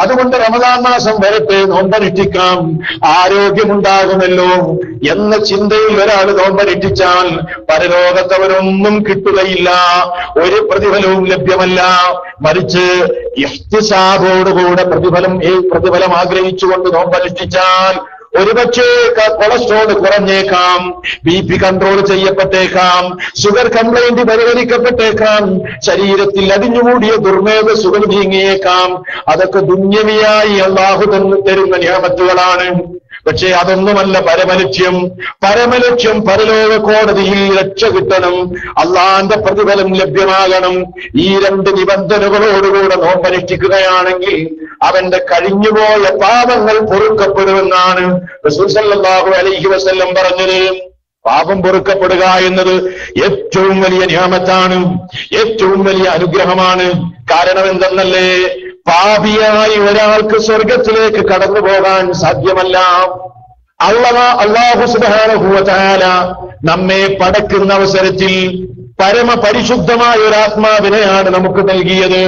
Speaker 1: അതുകൊണ്ട് റമളാൻ മാസം വരട്ടെ, നോമ്പനുഷ്ഠിക്കാം, ആരോഗ്യമുണ്ടാകുമല്ലോ എന്ന ചിന്തയിൽ ഒരാൾ നോമ്പനുഷ്ഠിച്ചാൽ പരലോകത്തവരൊന്നും കിട്ടുകയില്ല, ഒരു പ്രതിഫലവും ലഭ്യമല്ല. മറിച്ച് ഇഹ്തിസാബോടുകൂടെ പ്രതിഫലം ആഗ്രഹിച്ചുകൊണ്ട് നോമ്പനുഷ്ഠിച്ചാൽ ഒരുപക്ഷേ കൊളസ്ട്രോൾ കുറഞ്ഞേക്കാം, BP കൺട്രോൾ ചെയ്യപ്പെട്ടേക്കാം, ഷുഗർ കംപ്ലൈന്റ് പരിഹരിക്കപ്പെട്ടേക്കാം, ശരീരത്തിൽ അടിഞ്ഞുകൂടിയ ദുർമേധസ്സുകൾ നീങ്ങിയേക്കാം. അതൊക്കെ ദുന്യവിയായി അല്ലാഹു തരുന്ന നിഅമത്തുകളാണ്. പക്ഷേ അതൊന്നുമല്ല പരമലക്ഷ്യം. പരമലക്ഷ്യം പരലോക കോടതിയിൽ രക്ഷ കിട്ടണം, അള്ളാന്റെ പ്രതിഫലം ലഭ്യമാകണം. ഈ രണ്ട് നിബന്ധനകളോടുകൂടെ നോമ്പനുഷ്ഠിക്കുകയാണെങ്കിൽ അവന്റെ കഴിഞ്ഞുപോയ പാപങ്ങൾ പൊറുക്കപ്പെടുമെന്നാണ് റസൂൽ സല്ലല്ലാഹു അലൈഹി വസല്ലം പറഞ്ഞത്. പാപം പൊറുക്കപ്പെടുക എന്നത് ഏറ്റവും വലിയ നിഅമത്താണ്, ഏറ്റവും വലിയ അനുഗ്രഹമാണ്. കാരണം എന്തെന്നല്ലേ, പാപിയായി ഒരാൾക്ക് സ്വർഗത്തിലേക്ക് കടന്നു പോകാൻ സാധ്യമല്ല. അല്ലാഹു സുബ്ഹാനഹു വ തആല നമ്മെ പടക്കുന്ന അവസരത്തിൽ പരമപരിശുദ്ധമായ ഒരു ആത്മാവിനെയാണ് നമുക്ക് നൽകിയത്.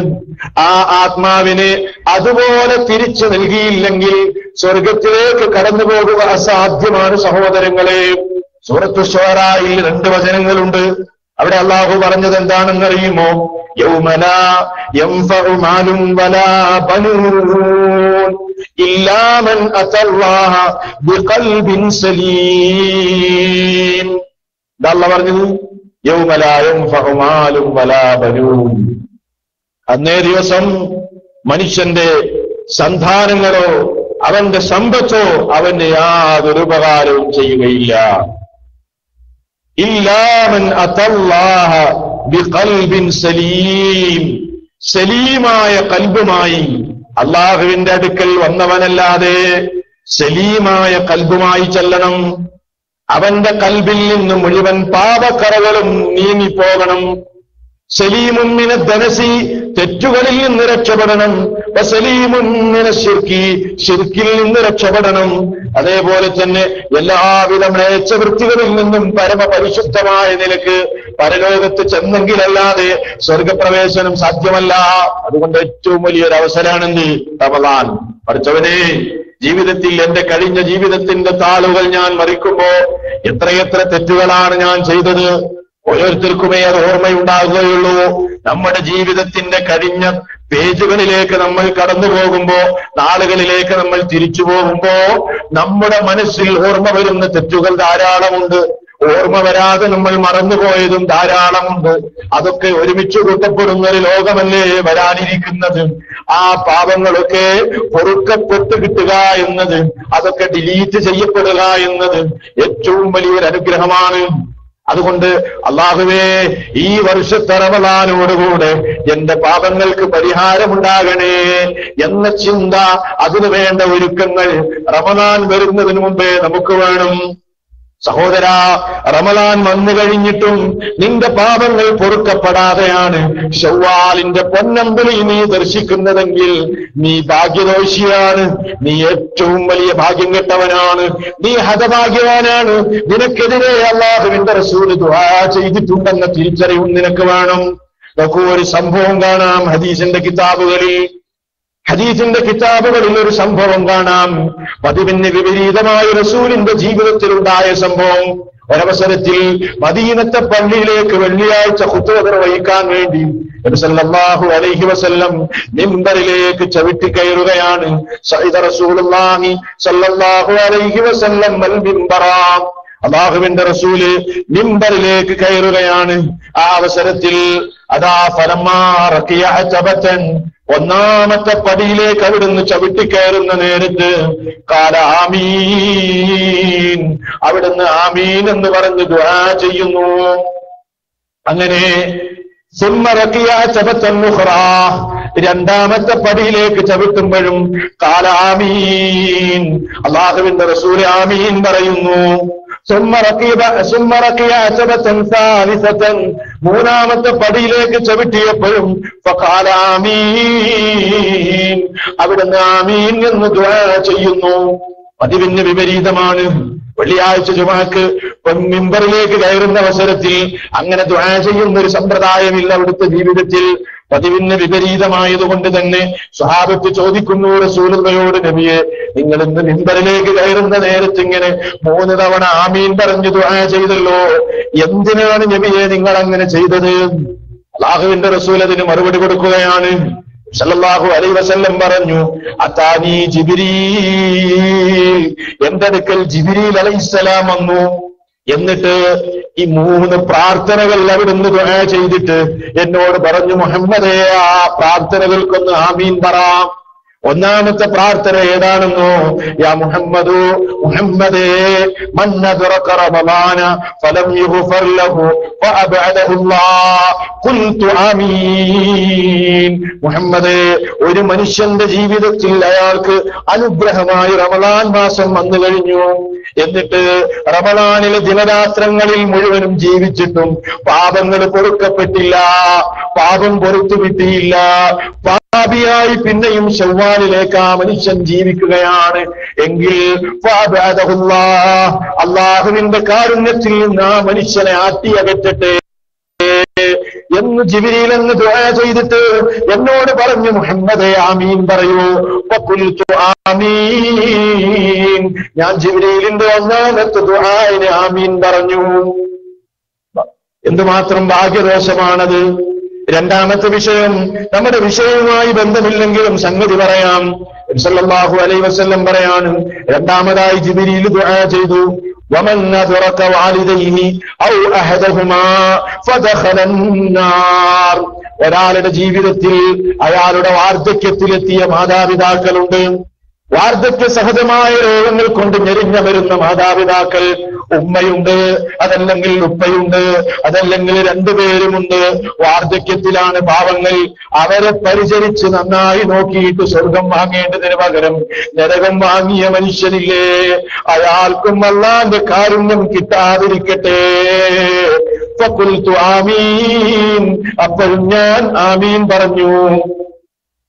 Speaker 1: ആ ആത്മാവിനെ അതുപോലെ തിരിച്ചു നൽകിയില്ലെങ്കിൽ സ്വർഗത്തിലേക്ക് കടന്നു പോകുക അസാധ്യമാണ് സഹോദരങ്ങളെ. സൂറത്തു ശുഅറായിൽ 2 വചനങ്ങളുണ്ട്. അവിടെ അല്ലാഹു പറഞ്ഞത് എന്താണെന്നറിയുമോ? യൗമ ലാ യൻഫഉ മാലും വലാ ബനൂൻ ഇല്ലാ മൻ അതല്ലാഹ ബിഖൽബിൻ സലീം. അല്ലാഹു പറഞ്ഞത് യൗമ ലാ യൻഫഉ മാലും വലാ ബനൂൻ. അന്നേ ദിവസം മനുഷ്യന്റെ സന്താനങ്ങളോ അവന്റെ സമ്പത്തോ അവന് യാതൊരു ഉപകാരവും ചെയ്യുകയില്ല. ഇല്ലാ മൻ അതല്ലാഹ ബിഖൽബിൻ സലീം. സലീമായ കൽബുമായി അല്ലാഹുവിന്റെ അടുക്കൽ വന്നവനല്ലാതെ സലീമായ കൽബുമായി ചെല്ലണം. അവന്റെ കൽബിൽ നിന്ന് മുഴുവൻ പാപക്കറകളും നീങ്ങിപ്പോകണം. സലീമുൻ മിന ദനസി, തെറ്റുകളിൽ നിന്ന് രക്ഷപ്പെടണം. വസലീമുൻ മിന ശിർക്കി, ശിർക്കിൽ നിന്ന് രക്ഷപ്പെടണം. അതേപോലെ തന്നെ എല്ലാവിധ മ്ലേച്ഛ വൃത്തികളിൽ നിന്നും പരമപരിശുദ്ധമായ നിലക്ക് പരലോകത്ത് ചെന്നെങ്കിലല്ലാതെ സ്വർഗപ്രവേശനം സാധ്യമല്ല. അതുകൊണ്ട് ഏറ്റവും വലിയൊരു അവസരമാണെന്ത് റമളാൻ. പഠിച്ചവനെ, ജീവിതത്തിൽ എന്റെ കഴിഞ്ഞ ജീവിതത്തിന്റെ താളുകൾ ഞാൻ മറിക്കുമ്പോ എത്രയെത്ര തെറ്റുകളാണ് ഞാൻ ചെയ്തത്. ഓരോരുത്തർക്കുമേ അത് ഓർമ്മയുണ്ടാകുകയുള്ളൂ. നമ്മുടെ ജീവിതത്തിന്റെ കഴിഞ്ഞ പേജുകളിലേക്ക് നമ്മൾ കടന്നു പോകുമ്പോ, നാളുകളിലേക്ക് നമ്മൾ തിരിച്ചു പോകുമ്പോ നമ്മുടെ മനസ്സിൽ ഓർമ്മ വരുന്ന തെറ്റുകൾ ധാരാളമുണ്ട്. ഓർമ്മ വരാതെ നമ്മൾ മറന്നുപോയതും ധാരാളമുണ്ട്. അതൊക്കെ ഒരുമിച്ച് കൂട്ടപ്പെടുന്ന ഒരു ലോകമല്ലേ വരാനിരിക്കുന്നത്. ആ പാപങ്ങളൊക്കെ പൊറുക്കപ്പെട്ട് കിട്ടുക എന്നത്, അതൊക്കെ ഡിലീറ്റ് ചെയ്യപ്പെടുക എന്നത് ഏറ്റവും വലിയൊരു അനുഗ്രഹമാണ്. അതുകൊണ്ട് അല്ലാഹുവേ, ഈ വർഷത്തെ റമളാനോടുകൂടെ എന്റെ പാപങ്ങൾക്ക് പരിഹാരമുണ്ടാകണേ എന്ന ചിന്ത, അതിനുവേണ്ട ഒരുക്കങ്ങൾ റമളാൻ വരുന്നതിന് മുമ്പേ നമുക്ക് വേണം. സഹോദരാ, റമളാൻ വന്നു കഴിഞ്ഞിട്ടും നിന്റെ പാപങ്ങൾ പൊറുക്കപ്പെടാതെയാണ് ശവ്വാലിന്റെ പൊന്നമ്പലി നീ ദർശിക്കുന്നതെങ്കിൽ നീ ഭാഗ്യദോഷിയാണ്. നീ ഏറ്റവും വലിയ ഭാഗ്യം കെട്ടവനാണ്. നീ ഹതഭാഗ്യവാനാണ്. നിനക്കെതിരെ അല്ലാഹുവിന്റെ റസൂൽ ദുആ ചെയ്തിട്ടുണ്ടെന്ന തിരിച്ചറിവും നിനക്ക് വേണം. നോക്കൂ, ഒരു സംഭവം കാണാം ഹദീസിന്റെ കിതാബുകളിൽ ഒരു സംഭവം കാണാം. പതിവിന് വിപരീതമായ റസൂലിന്റെ ജീവിതത്തിലുണ്ടായ സംഭവം. ഒരവസരത്തിൽ മദീനത്തെ പള്ളിയിലേക്ക് വെള്ളിയാഴ്ച ഖുത്ബ നിർവഹിക്കാൻ വേണ്ടി നബി സല്ലല്ലാഹു അലൈഹി വസല്ലം മിമ്പറിലേക്ക് ചവിട്ടി കയറുകയാണ്. സയ്യിദ റസൂലുള്ളാഹി സല്ലല്ലാഹു അലൈഹി വസല്ലം അൽ മിമ്പറ, അല്ലാഹുവിന്റെ റസൂല് മിമ്പറിലേക്ക് കയറുകയാണ്. ആ അവസരത്തിൽ അതാ ഫലമ്മാ റഖിയ അജബതൻ, ഒന്നാമത്തെ പടിയിലേക്ക് അവിടുന്ന് ചവിട്ടിക്കയറുന്ന നേരത്ത് ഖാല ആമീൻ, അവിടുന്ന് ആമീൻ എന്ന് പറഞ്ഞ് ദുആ ചെയ്യുന്നു. അങ്ങനെ സുമ്മ റഖിയ അജബതൻ ഉഖ്റാ, രണ്ടാമത്തെ പടിയിലേക്ക് ചവിട്ടുമ്പോഴും ഖാല ആമീൻ, അല്ലാഹുവിന്റെ റസൂൽ ആമീൻ പറയുന്നു. മൂന്നാമത്തെ പടിയിലേക്ക് ചവിട്ടിയപ്പോഴും ഫഖാല ആമീൻ, അവിടുന്ന് ആമീൻ എന്ന് ദുആ ചെയ്യുന്നു. പതിവിന് വിപരീതമാണ്. വെള്ളിയാഴ്ച ജുമാക്ക് മിമ്പറിലേക്ക് കയറുന്ന അവസരത്തിൽ അങ്ങനെ ദുആ ചെയ്യുന്ന ഒരു സമ്പ്രദായമില്ല അവിടുത്തെ ജീവിതത്തിൽ. പതിവിന് വിപരീതമായതുകൊണ്ട് തന്നെ സ്വഹാബത്ത് ചോദിക്കുന്നു റസൂലുള്ളാഹിയോട്, നബിയെ, നിങ്ങൾ ഇന്ന് മിമ്പറിലേക്ക് കയറുന്ന നേരത്ത് ഇങ്ങനെ 3 തവണ ആമീൻ പറഞ്ഞു ദുആ ചെയ്തല്ലോ, എന്തിനാണ് നബിയെ നിങ്ങൾ അങ്ങനെ ചെയ്തത്? അല്ലാഹുവിന്റെ റസൂൽ അതിന് മറുപടി കൊടുക്കുകയാണ്. സല്ലല്ലാഹു അലൈഹി വസല്ലം പറഞ്ഞു, അതാനി ജിബ്രീൽ, എന്റെ അടുക്കൽ ജിബ്രീൽ അലൈഹിസ്സലാം വന്നു. എന്നിട്ട് ഈ 3 പ്രാർത്ഥനകൾ അവിടുന്ന് ദുആ ചെയ്തിട്ട് എന്നോട് പറഞ്ഞു, മുഹമ്മദേ, ആ പ്രാർത്ഥനകൾക്കൊന്ന് ആമീൻ പറ. ഒന്നാമത്തെ പ്രാർത്ഥന ഏതാണെന്നോ, യാ മുഹമ്മദു, മുഹമ്മദേ, മൻ അദ്റക റമളാന ഫലം യുഗ്ഫർ ലഹു ഫഅബഅദഹു അല്ലാഹ് ഖുൽതു ആമീൻ. മുഹമ്മദേ, ഒരു മനുഷ്യന്റെ ജീവിതത്തിൽ അയാൾക്ക് അനുഗ്രഹമായി റമളാൻ മാസം വന്നു കഴിഞ്ഞു, എന്നിട്ട് റമളാനിലെ ദിനരാത്രങ്ങളിൽ മുഴുവനും ജീവിച്ചിട്ടും പാപങ്ങൾ പൊറുക്കപ്പെട്ടില്ല, പാപം പൊറുത്തു കിട്ടിയില്ല, പാപിയായി പിന്നെയും ശവ്വാലിലേക്ക് ആ മനുഷ്യൻ ജീവിക്കുകയാണ് എങ്കിൽ അല്ലാഹുവിന്റെ കാരുണ്യത്തിൽ നിന്ന് ആ മനുഷ്യനെ ആട്ടിയകറ്റട്ടെ എന്ന് ജിബ്രീൽ എന്ന് ദുആ ചെയ്തിട്ട് എന്നോട് പറഞ്ഞു, മുഹമ്മദേ, ആമീൻ പറയൂ. വഖുൽതു ആമീൻ, ഞാൻ ജിബ്രീലിന്റെ ഒന്നാമത്തെ ദുആയിന് ആമീൻ പറഞ്ഞു. എന്തുമാത്രം ഭാഗ്യദോഷമാണത്. രണ്ടാമത്തെ വിഷയം നമ്മുടെ വിഷയവുമായി ബന്ധമില്ലെങ്കിലും സംഗതി പറയാം. സല്ലല്ലാഹു അലൈഹി വസല്ലം പറയാണ്, രണ്ടാമതായി ജിബ്രീൽ ദുആ ചെയ്തു, വമൻ അദ്റക വാലിദൈഹി ഔ അഹദഹുമാ ഫദഖല അന്നാർ. ഒരാളുടെ ജീവിതത്തിൽ അയാളുടെ വാർദ്ധക്യത്തിലെത്തിയ മാതാപിതാക്കളുണ്ട്, വാർദ്ധക്യ സഹജമായ രോഗങ്ങൾ കൊണ്ട് ഞെരിഞ്ഞമരുന്ന മാതാപിതാക്കൾ, ഉമ്മയുണ്ട്, അതല്ലെങ്കിൽ ഉപ്പയുണ്ട്, അതല്ലെങ്കിൽ രണ്ടുപേരുമുണ്ട്, വാർദ്ധക്യത്തിലാണ് പാവങ്ങൾ. അവരെ പരിചരിച്ച് നന്നായി നോക്കിയിട്ട് സ്വർഗം വാങ്ങേണ്ടതിന് പകരം നരകം വാങ്ങിയ മനുഷ്യനില്ലേ, അയാൾക്കും അല്ലാഹുവിന്റെ കാരുണ്യം കിട്ടാതിരിക്കട്ടെ. ഫഖുൽതു ആമീൻ, അപ്പോഴും ഞാൻ ആമീൻ പറഞ്ഞു.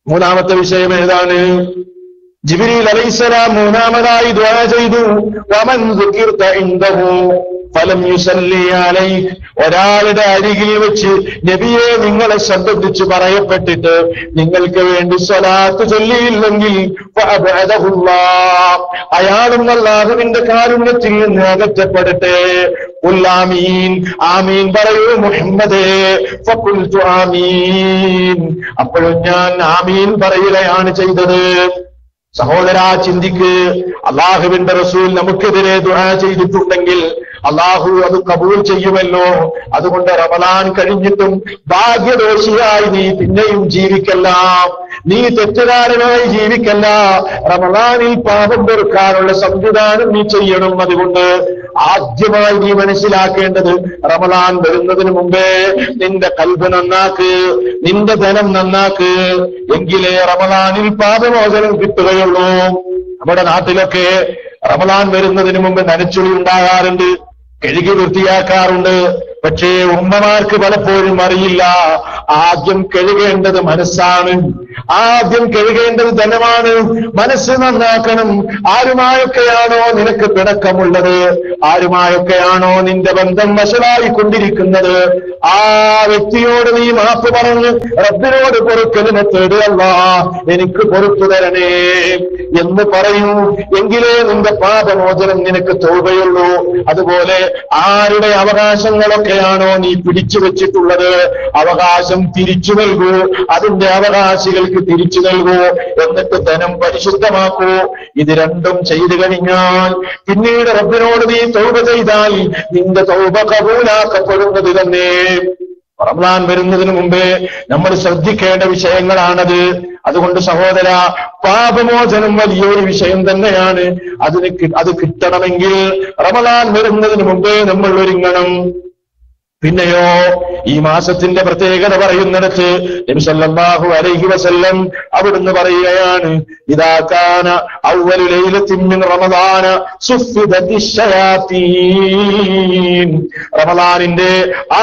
Speaker 1: മൂന്നാമത്തെ വിഷയം ഏതാണ്? ജിബ്രീൽ അലൈഹിസ്സലാം മൂന്നാമതായി ദുആ ചെയ്തു, വമൻ ദുകിർത ഇൻദഹു ഫലം യുസല്ലി അലൈഹി. ഒരാളുടെ അരികിൽ വെച്ച് നബിയെ നിങ്ങളെ സംബന്ധിച്ച് പറയപ്പെട്ടിട്ട് നിങ്ങൾക്ക് വേണ്ടി സ്വലാത്ത് ചൊല്ലിയില്ലെങ്കിൽ ഫഅബഅദഹുല്ലാഹ്, അയാളും അല്ലാഹുവിന്റെ കാരുണ്യത്തിൽ നിന്ന് അകറ്റപ്പെടട്ടെ. ഖുൽ ആമീൻ, ആമീൻ പറയൂ മുഹമ്മദേ. ഫഖുൽതു ആമീൻ, അപ്പോഴും ഞാൻ ആമീൻ പറയുകയാണ് ചെയ്തത്. സഹോദരാ, ചിന്തിക്ക്, അള്ളാഹുവിന്റെ റസൂൽ നമുക്കെതിരെ ദുആ ചെയ്തിട്ടുണ്ടെങ്കിൽ അള്ളാഹു അത് കബൂൽ ചെയ്യുമല്ലോ. അതുകൊണ്ട് റമളാൻ കഴിഞ്ഞിട്ടും ഭാഗ്യദോഷിയായി നീ പിന്നെയും ജീവിക്കല്ല, നീ തെറ്റുകാരനായി ജീവിക്കല്ല. റമളാനിൽ പാപം പൊറുക്കാനുള്ള സംവിധാനം നീ ചെയ്യണം. അതുകൊണ്ട് ആദ്യമായി നീ മനസ്സിലാക്കേണ്ടത്, റമളാൻ വരുന്നതിന് മുമ്പേ നിന്റെ കൽബ് നന്നാക്ക്, നിന്റെ ധനം നന്നാക്ക്, എങ്കിലേ റമളാനിൽ പാപമോചനം കിട്ടുകയുള്ളൂ. നമ്മുടെ നാട്ടിലൊക്കെ റമളാൻ വരുന്നതിന് മുമ്പ് നനച്ചുളി ഉണ്ടാകാറുണ്ട്, കഴുകി വൃത്തിയാക്കാറുണ്ട്. പക്ഷേ ഉമ്മമാർക്ക് പലപ്പോഴും അറിയില്ല, ആദ്യം കഴുകേണ്ടത് മനസ്സാണ്, ആദ്യം കഴുകേണ്ടത് ധനമാണ്. മനസ്സ് നന്നാക്കണം. ആരുമായൊക്കെയാണോ നിനക്ക് പിണക്കമുള്ളത്, ആരുമായൊക്കെയാണോ നിന്റെ ബന്ധം വഷളായിക്കൊണ്ടിരിക്കുന്നത്, ആ വ്യക്തിയോട് നീ മാപ്പ് പറഞ്ഞ് റബ്ബിനോട് പൊറുക്കലിനെ തേടുക. അല്ലാഹ് എനിക്ക് പൊറുത്തു തരണേ എന്ന് പറയൂ, എങ്കിലേ നിന്റെ പാപമോചനം നിനക്ക് തൗബയുള്ളൂ. അതുപോലെ ആരുടെ അവകാശങ്ങളൊക്കെയാണോ നീ പിടിച്ചു വെച്ചിട്ടുള്ളത്, അവകാശം തിരിച്ചു നൽകൂ, അതിന്റെ അവകാശികൾക്ക് തിരിച്ചു നൽകൂ, എന്നിട്ട് ധനം പരിശുദ്ധമാക്കൂ. ഇത് രണ്ടും ചെയ്തു കഴിഞ്ഞാൽ പിന്നീട് റബ്ബിനോട് നീ തൗബ ചെയ്താൽ നിന്റെ തൗബ കബൂലാക്കപ്പെടുന്നത് തന്നെ. റമളാൻ വരുന്നതിന് മുമ്പേ നമ്മൾ ശ്രദ്ധിക്കേണ്ട വിഷയങ്ങളാണത്. അതുകൊണ്ട് സഹോദര, പാപമോചനം വലിയൊരു വിഷയം തന്നെയാണ്. അത് കിട്ടണമെങ്കിൽ റമളാൻ വരുന്നതിന് മുമ്പേ നമ്മൾ ഒരുങ്ങണം. പിന്നെയോ ഈ മാസത്തിന്റെ പ്രത്യേകത പറയുന്നിടത്ത് നബി സല്ലല്ലാഹു അലൈഹി വസല്ലം അവിടുന്ന് പറയുകയാണ്, ഇദാ കാന അവ്വലു ലൈലത്തിൻ മിൻ റമളാന സുഫിദത്തിശ് ശയാതീൻ. റമളാനിന്റെ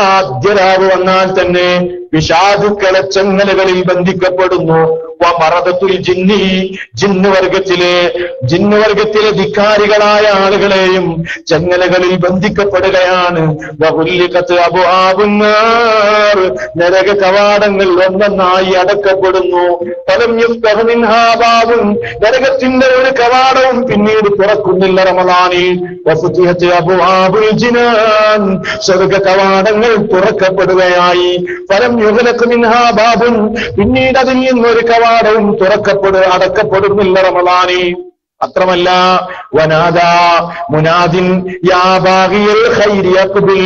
Speaker 1: ആദ്യ രാവ് വന്നാൽ തന്നെ പിശാചുക്കളെ ചങ്ങലകളിൽ ബന്ധിക്കപ്പെടുന്നു. വമറദത്തുൽ ജിന്നി, ജിന്നുവർഗത്തിലെ ധിക്കാരികളായ ആളുകളെയും ചങ്ങലകളിൽ ബന്ധിക്കപ്പെടുകയാണ്. വഹുല്ലിഖത്ത് അബ്വാബുന്നാർ, നരക കവാടങ്ങൾ ഒന്നൊന്നായി അടക്കപ്പെടുന്നു. ഫലം യുഫ്തഹു മിൻഹാ ബാബുൻ, നരകത്തിന്റെ ഒരു കവാടവും പിന്നീട് തുറക്കുന്നില്ല റമളാനിൽ. വഫുതിഹത്ത് അബ്വാബുൽ ജിനാൻ, സ്വർഗ്ഗ കവാടങ്ങൾ തുറക്കപ്പെടുകയായി. ഫലം യുഗ്ലഖു മിൻഹാ ബാബുൻ, പിന്നീട് അതിൽ നിന്നൊരു കവാടവും അടക്കപ്പെടുന്നില്ല റമളാനിൽ. അത്രമല്ല, വനാദാ മുനാദിൻ യാ ബാഗിയൽ ഖൈരി അഖ്ബിൽ,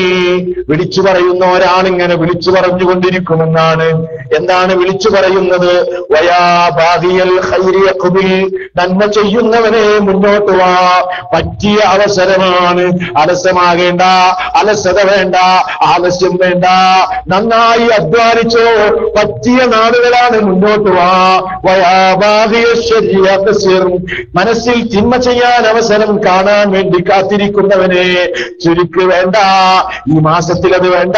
Speaker 1: വിളിച്ചു പറയുന്ന ഒരാളിങ്ങനെ വിളിച്ചു പറഞ്ഞുകൊണ്ടിരിക്കുമെന്നാണ്. എന്താണ് വിളിച്ചു പറയുന്നത്? വയാ ബാഗിയൽ ഖൈരി അഖ്ബിൽ, നന്മ ചെയ്യുന്നവനെ മുന്നോട്ട് വാ, പറ്റിയ അവസരമാണ്. അലസമാകേണ്ട, അലസത വേണ്ട, ആലസ്യം വേണ്ട, നന്നായി അധ്വാനിച്ചോ, പറ്റിയ നാടുകളാണ്, മുന്നോട്ട് വാ. വയാ ബാഗിയ ശർരി അഖ്സിർ, മനസ്സിൽ തിന്മ ചെയ്യാൻ അവസരം കാണാൻ വേണ്ടി കാത്തിരിക്കുന്നവനെ ചുരുക്ക് വേണ്ട, ഈ മാസത്തിൽ അത് വേണ്ട.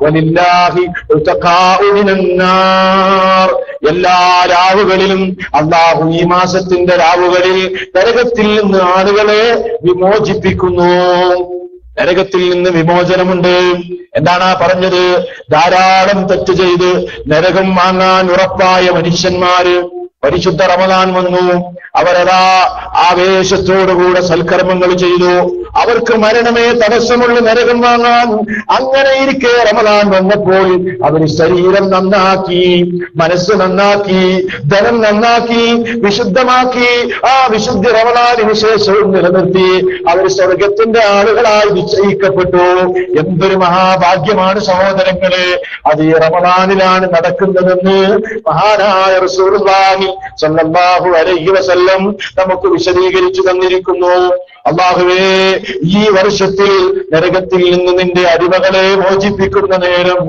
Speaker 1: വലില്ലാഹി ഉതഖാഉ മിനന്നാർ, എല്ലാ രാവുകളിലും അല്ലാഹു ഈ മാസത്തിന്റെ രാവുകളിൽ നരകത്തിൽ നിന്ന് ആളുകളെ വിമോചിപ്പിക്കുന്നു. നരകത്തിൽ നിന്ന് വിമോചനമുണ്ട്. എന്താണ് പറഞ്ഞത്? ധാരാളം തെറ്റ് ചെയ്ത് നരകം വാങ്ങാൻ ഉറപ്പായ മനുഷ്യന്മാര്, പരിശുദ്ധ റമദാൻ വന്നു, അവരതാ ആവേശത്തോടുകൂടെ സൽക്കർമ്മങ്ങൾ ചെയ്തു. അവർക്ക് മരണമേ തടസ്സമുള്ള നരകം വാങ്ങാൻ. അങ്ങനെ ഇരിക്കെ റമദാൻ വന്നപ്പോൾ അവർ ശരീരം നന്നാക്കി, മനസ്സ് നന്നാക്കി, ധനം നന്നാക്കി, വിശുദ്ധമാക്കി. ആ വിശുദ്ധ റമദാനിന് ശേഷവും നിലനിർത്തി അവർ സ്വർഗത്തിന്റെ ആളുകളായി നിശ്ചയിക്കപ്പെട്ടു. എന്തൊരു മഹാഭാഗ്യമാണ് സഹോദരങ്ങളെ! അത് ഈ റമദാനിലാണ് നടക്കുന്നതെന്ന് മഹാനായ റസൂലുള്ളാഹി സ്വല്ലല്ലാഹു അലൈഹി വസല്ലം നമുക്ക് വിശദീകരിച്ചു തന്നിരിക്കുന്നു. അല്ലാഹുവേ, ഈ വർഷത്തിൽ നരകത്തിൽ നിന്ന് നിന്റെ അടിമകളെ മോചിപ്പിക്കുന്ന നേരം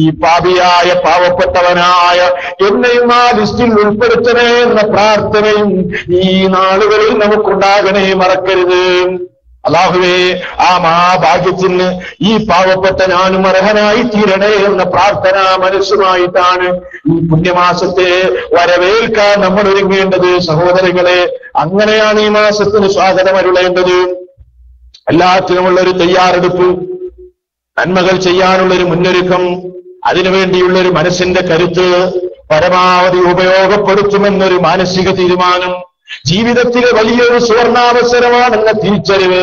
Speaker 1: ഈ പാപിയായ പാവപ്പെട്ടവനായ എന്നെയും ആ ലിസ്റ്റിൽ ഉൾപ്പെടുത്തണേ എന്ന പ്രാർത്ഥനയും ഈ നാളുകളിൽ നമുക്കുണ്ടാകണേ, മറക്കരുത്. അല്ലാഹുവേ, ആ മഹാഭാഗ്യത്തിന് ഈ പാവപ്പെട്ട ഞാനും അർഹനായി തീരണേ എന്ന പ്രാർത്ഥന മനസ്സുമായിട്ടാണ് ഈ പുണ്യമാസത്തെ വരവേൽക്കാൻ നമ്മൾ ഒരുങ്ങേണ്ടത്. സഹോദരങ്ങളെ, അങ്ങനെയാണ് ഈ മാസത്തിന് സ്വാഗതം അരുളേണ്ടത്. എല്ലാത്തിനുമുള്ളൊരു തയ്യാറെടുപ്പ്, നന്മകൾ ചെയ്യാനുള്ളൊരു മുന്നൊരുക്കം, അതിനുവേണ്ടിയുള്ളൊരു മനസ്സിന്റെ കരുത്ത് പരമാവധി ഉപയോഗപ്പെടുത്തുമെന്നൊരു മാനസിക തീരുമാനം, ജീവിതത്തിലെ വലിയൊരു സുവർണാവസരമാണെന്ന തിരിച്ചറിവ്,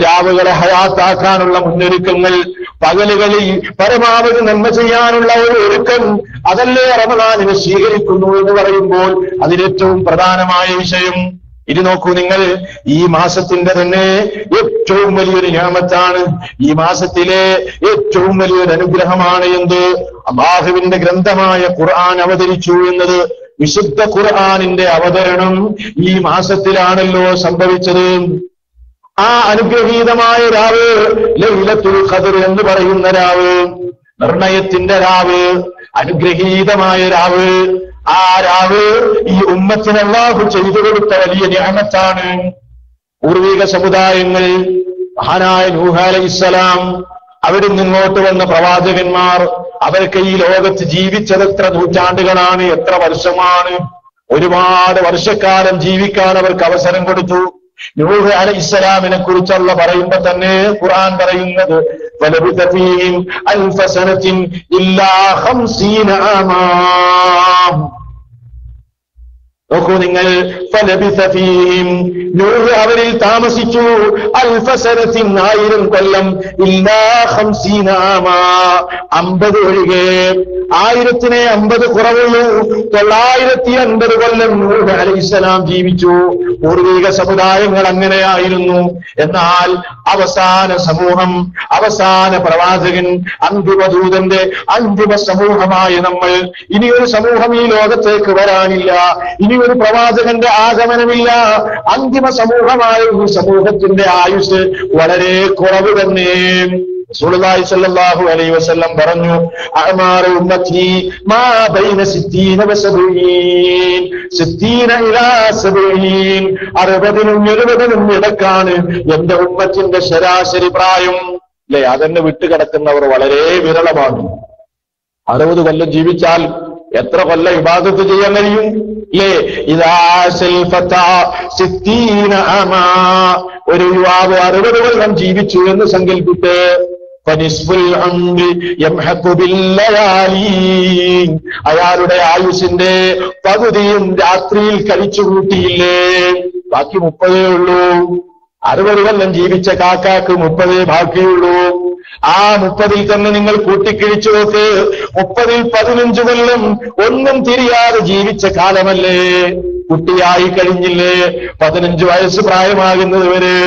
Speaker 1: രാവുകളെ ഹയാത്താക്കാനുള്ള മുന്നൊരുക്കങ്ങൾ, പകലുകളിൽ പരമാവധി നന്മ ചെയ്യാനുള്ള ഒരു ഒരുക്കം, അതല്ലേ റമദാനിനെ സ്വീകരിക്കുന്നു എന്ന് പറയുമ്പോൾ അതിലേറ്റവും പ്രധാനമായ വിഷയം. ഇത് നോക്കൂ നിങ്ങൾ, ഈ മാസത്തിന്റെ തന്നെ ഏറ്റവും വലിയൊരു നിഅമത്താണ്, ഈ മാസത്തിലെ ഏറ്റവും വലിയൊരു അനുഗ്രഹമാണ് എന്ത്? അല്ലാഹുവിന്റെ ഗ്രന്ഥമായ ഖുർആൻ അവതരിച്ചു എന്നത്. വിശുദ്ധ ഖുർആനിന്റെ അവതരണം ഈ മാസത്തിലാണല്ലോ സംഭവിച്ചത്. ആ അനുഗ്രഹീതമായ രാവ് ലൈലത്തുൽ ഖദ്ർ എന്ന് പറയുന്ന രാവ്, നിർണയത്തിന്റെ രാവ്, അനുഗ്രഹീതമായ രാവ്, ആ രാവ് ഈ ഉമ്മത്തിന് അല്ലാഹു ചെയ്തു കൊടുത്ത വലിയ നിഅമത്താണ്. പൂർവിക സമുദായങ്ങൾ, മഹാനായ നൂഹ് അലൈഹിസ്സലാം, അവിടെ നിന്നിങ്ങോട്ട് വന്ന പ്രവാചകന്മാർ, അവർക്ക് ഈ ലോകത്ത് ജീവിച്ചത് എത്ര നൂറ്റാണ്ടുകളാണ്, എത്ര വർഷമാണ്, ഒരുപാട് വർഷക്കാലം ജീവിക്കാൻ അവർക്ക് അവസരം കൊടുത്തു. നൂഹ് അലൈഹിസ്സലാമിനെ കുറിച്ചുള്ള പറയുമ്പോ തന്നെ ഖുർആൻ പറയുന്നത് ഫലബിഥ ഫീഹിം അൽഫ സനത്തിൻ ഇല്ലാ 50 ആമാ. നോക്കൂ നിങ്ങൾ, ഫലബിഥ ഫീഹിം, നൂഹ് അവരിൽ താമസിച്ചു, അൽഫ സനത്തിൻ 1000 കൊല്ലം, ഇല്ലാ 50 ആമാ, 50 ഒഴികെ. 1000-നെ 50 കുറവുള്ളൂ. 950 കൊല്ലം നൂഹ് അലൈഹിസ്സലാം ജീവിച്ചു. പൂർവിക സമുദായങ്ങൾ അങ്ങനെയായിരുന്നു. എന്നാൽ അവസാന സമൂഹം, അവസാന പ്രവാചകൻ, അന്തിമദൂതന്റെ അന്തിമ സമൂഹമായ നമ്മൾ, ഇനിയൊരു സമൂഹം ഈ ലോകത്തേക്ക് വരാനില്ല, ഇനിയൊരു പ്രവാചകന്റെ ആഗമനമില്ല. അന്തിമ സമൂഹമായ ഈ സമൂഹത്തിന്റെ ആയുസ് വളരെ കുറവ് തന്നെ. റസൂലുള്ളാഹി സ്വല്ലല്ലാഹു അലൈഹി വസല്ലം പറഞ്ഞു, അഅ്മാറു ഉമ്മത്തി മാ ബൈന 60 വ 70, 60 ഇലാ 70, 60-നും 70-നും ഇടക്കാണ് എന്റെ ഉമ്മത്തിന്റെ ശരാശരി പ്രായം. അല്ലെ, അതെന്നെ വിട്ടുകിടക്കുന്നവർ വളരെ വിരളമാണ്. 60 കൊല്ലം ജീവിച്ചാൽ എത്ര കൊല്ലം ഇബാദത്ത് ചെയ്യാൻ കഴിയും? അല്ലേ, ഇദാ സൽഫത 60 ആമാ, ഒരു യുവാവ് 60 കൊല്ലം ജീവിച്ചു എന്ന് സങ്കൽപ്പിട്ട്, ഫനിസ്ഫുൽ ഉംരി യംഹഖു ബില്ലയാലി, അയാളുടെ ആയുസിന്റെ പകുതിയും രാത്രിയിൽ കഴിച്ചു കൂട്ടിയില്ലേ, ബാക്കി 30 ഉള്ളൂ. 60 കൊല്ലം ജീവിച്ച കാക്കാക്ക് 30 ബാക്കിയുള്ളൂ. ആ 30-ൽ തന്നെ നിങ്ങൾ കൂട്ടിക്കിഴിച്ചു നോക്ക്. 30-ൽ 15 കൊല്ലം ഒന്നും തിരിയാതെ ജീവിച്ച കാലമല്ലേ, കുട്ടിയായി കഴിഞ്ഞില്ലേ. 15 വയസ്സ് പ്രായമാകുന്നത് വരെ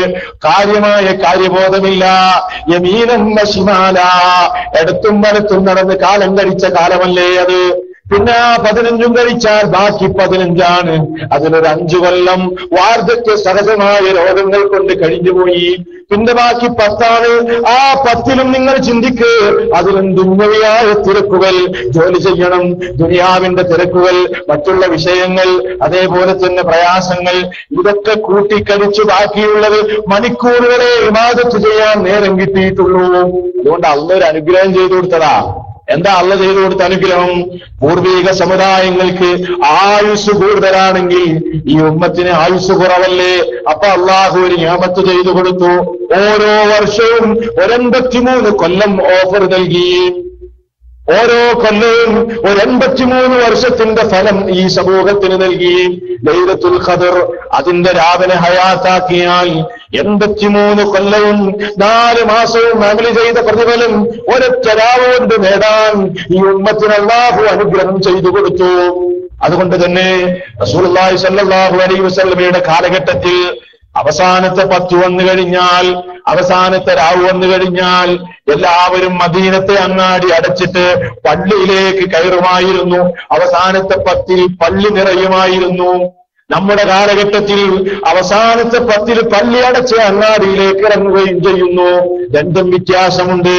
Speaker 1: കാര്യമായ കാര്യബോധമില്ല. യമീനം വശിമാല, ഇടത്തും വലത്തും നടന്ന് കാലം കഴിച്ച കാലമല്ലേ അത്. പിന്നെ ആ 15 കഴിച്ചാൽ ബാക്കി 15ആണ്. അതിലൊരു 5 കൊല്ലം വാർദ്ധക്യ സഹജമായ രോഗങ്ങൾ കൊണ്ട് കഴിഞ്ഞുപോയി. പിന്നെ ബാക്കി 10ആണ്. ആ 10-ലും നിങ്ങൾ ചിന്തിക്ക്, അതിലും ദുന്യവിയായ തിരക്കുകൾ, ജോലി ചെയ്യണം, ദുനിയാവിന്റെ തിരക്കുകൾ, മറ്റുള്ള വിഷയങ്ങൾ, അതേപോലെ തന്നെ പ്രയാസങ്ങൾ, ഇതൊക്കെ കൂട്ടിക്കഴിച്ചു ബാക്കിയുള്ളത് മണിക്കൂറുകളെ ഇബാദത്ത് ചെയ്യാൻ നേരം കിട്ടിയിട്ടുള്ളൂ. അതുകൊണ്ട് അല്ലാഹു ഒരു അനുഗ്രഹം ചെയ്തു കൊടുത്തതാ. എന്താ അല്ലാഹു ചെയ്തു കൊടുത്ത അനുഗ്രഹം? പൂർവിക സമുദായങ്ങൾക്ക് ആയുസ് കൂടുതലാണെങ്കിൽ ഈ ഉമ്മത്തിന് ആയുസ് കുറവല്ലേ. അപ്പൊ അല്ലാഹു ഒരു നിഅമത്ത് ചെയ്തു കൊടുത്തു. ഓരോ വർഷവും 83 കൊല്ലം ഓഫർ നൽകി. ഓരോ കൊല്ലവും ഒരു 83 വർഷത്തിന്റെ ഫലം ഈ സമൂഹത്തിന് നൽകി. ലൈലത്തുൽ ഖദർ അതിന്റെ രാവിലെ ഹയാത്താക്കിയാൽ 83 കൊല്ലവും 4 മാസവും അമല് ചെയ്ത പ്രതിഫലം ഒരൊറ്റ രാവ് കൊണ്ട് നേടാൻ ഈ ഉമ്മത്തിന് അല്ലാഹു അനുഗ്രഹം ചെയ്തു കൊടുത്തു. അതുകൊണ്ട് തന്നെ റസൂലുള്ളാഹി സ്വല്ലല്ലാഹു അലൈഹി വസല്ലമയുടെ കാലഘട്ടത്തിൽ അവസാനത്തെ 10 വന്നു കഴിഞ്ഞാൽ, അവസാനത്തെ രാവ് വന്നു കഴിഞ്ഞാൽ എല്ലാവരും മദീനത്തെ അങ്ങാടി അടച്ചിട്ട് പള്ളിയിലേക്ക് കയറുമായിരുന്നു. അവസാനത്തെ 10 പള്ളി നിറയുമായിരുന്നു. നമ്മുടെ കാലഘട്ടത്തിൽ അവസാനത്തെ 10 പള്ളി അടച്ച് അങ്ങാടിയിലേക്ക് ഇറങ്ങുകയും ചെയ്യുന്നു. രണ്ടും വ്യത്യാസമുണ്ട്.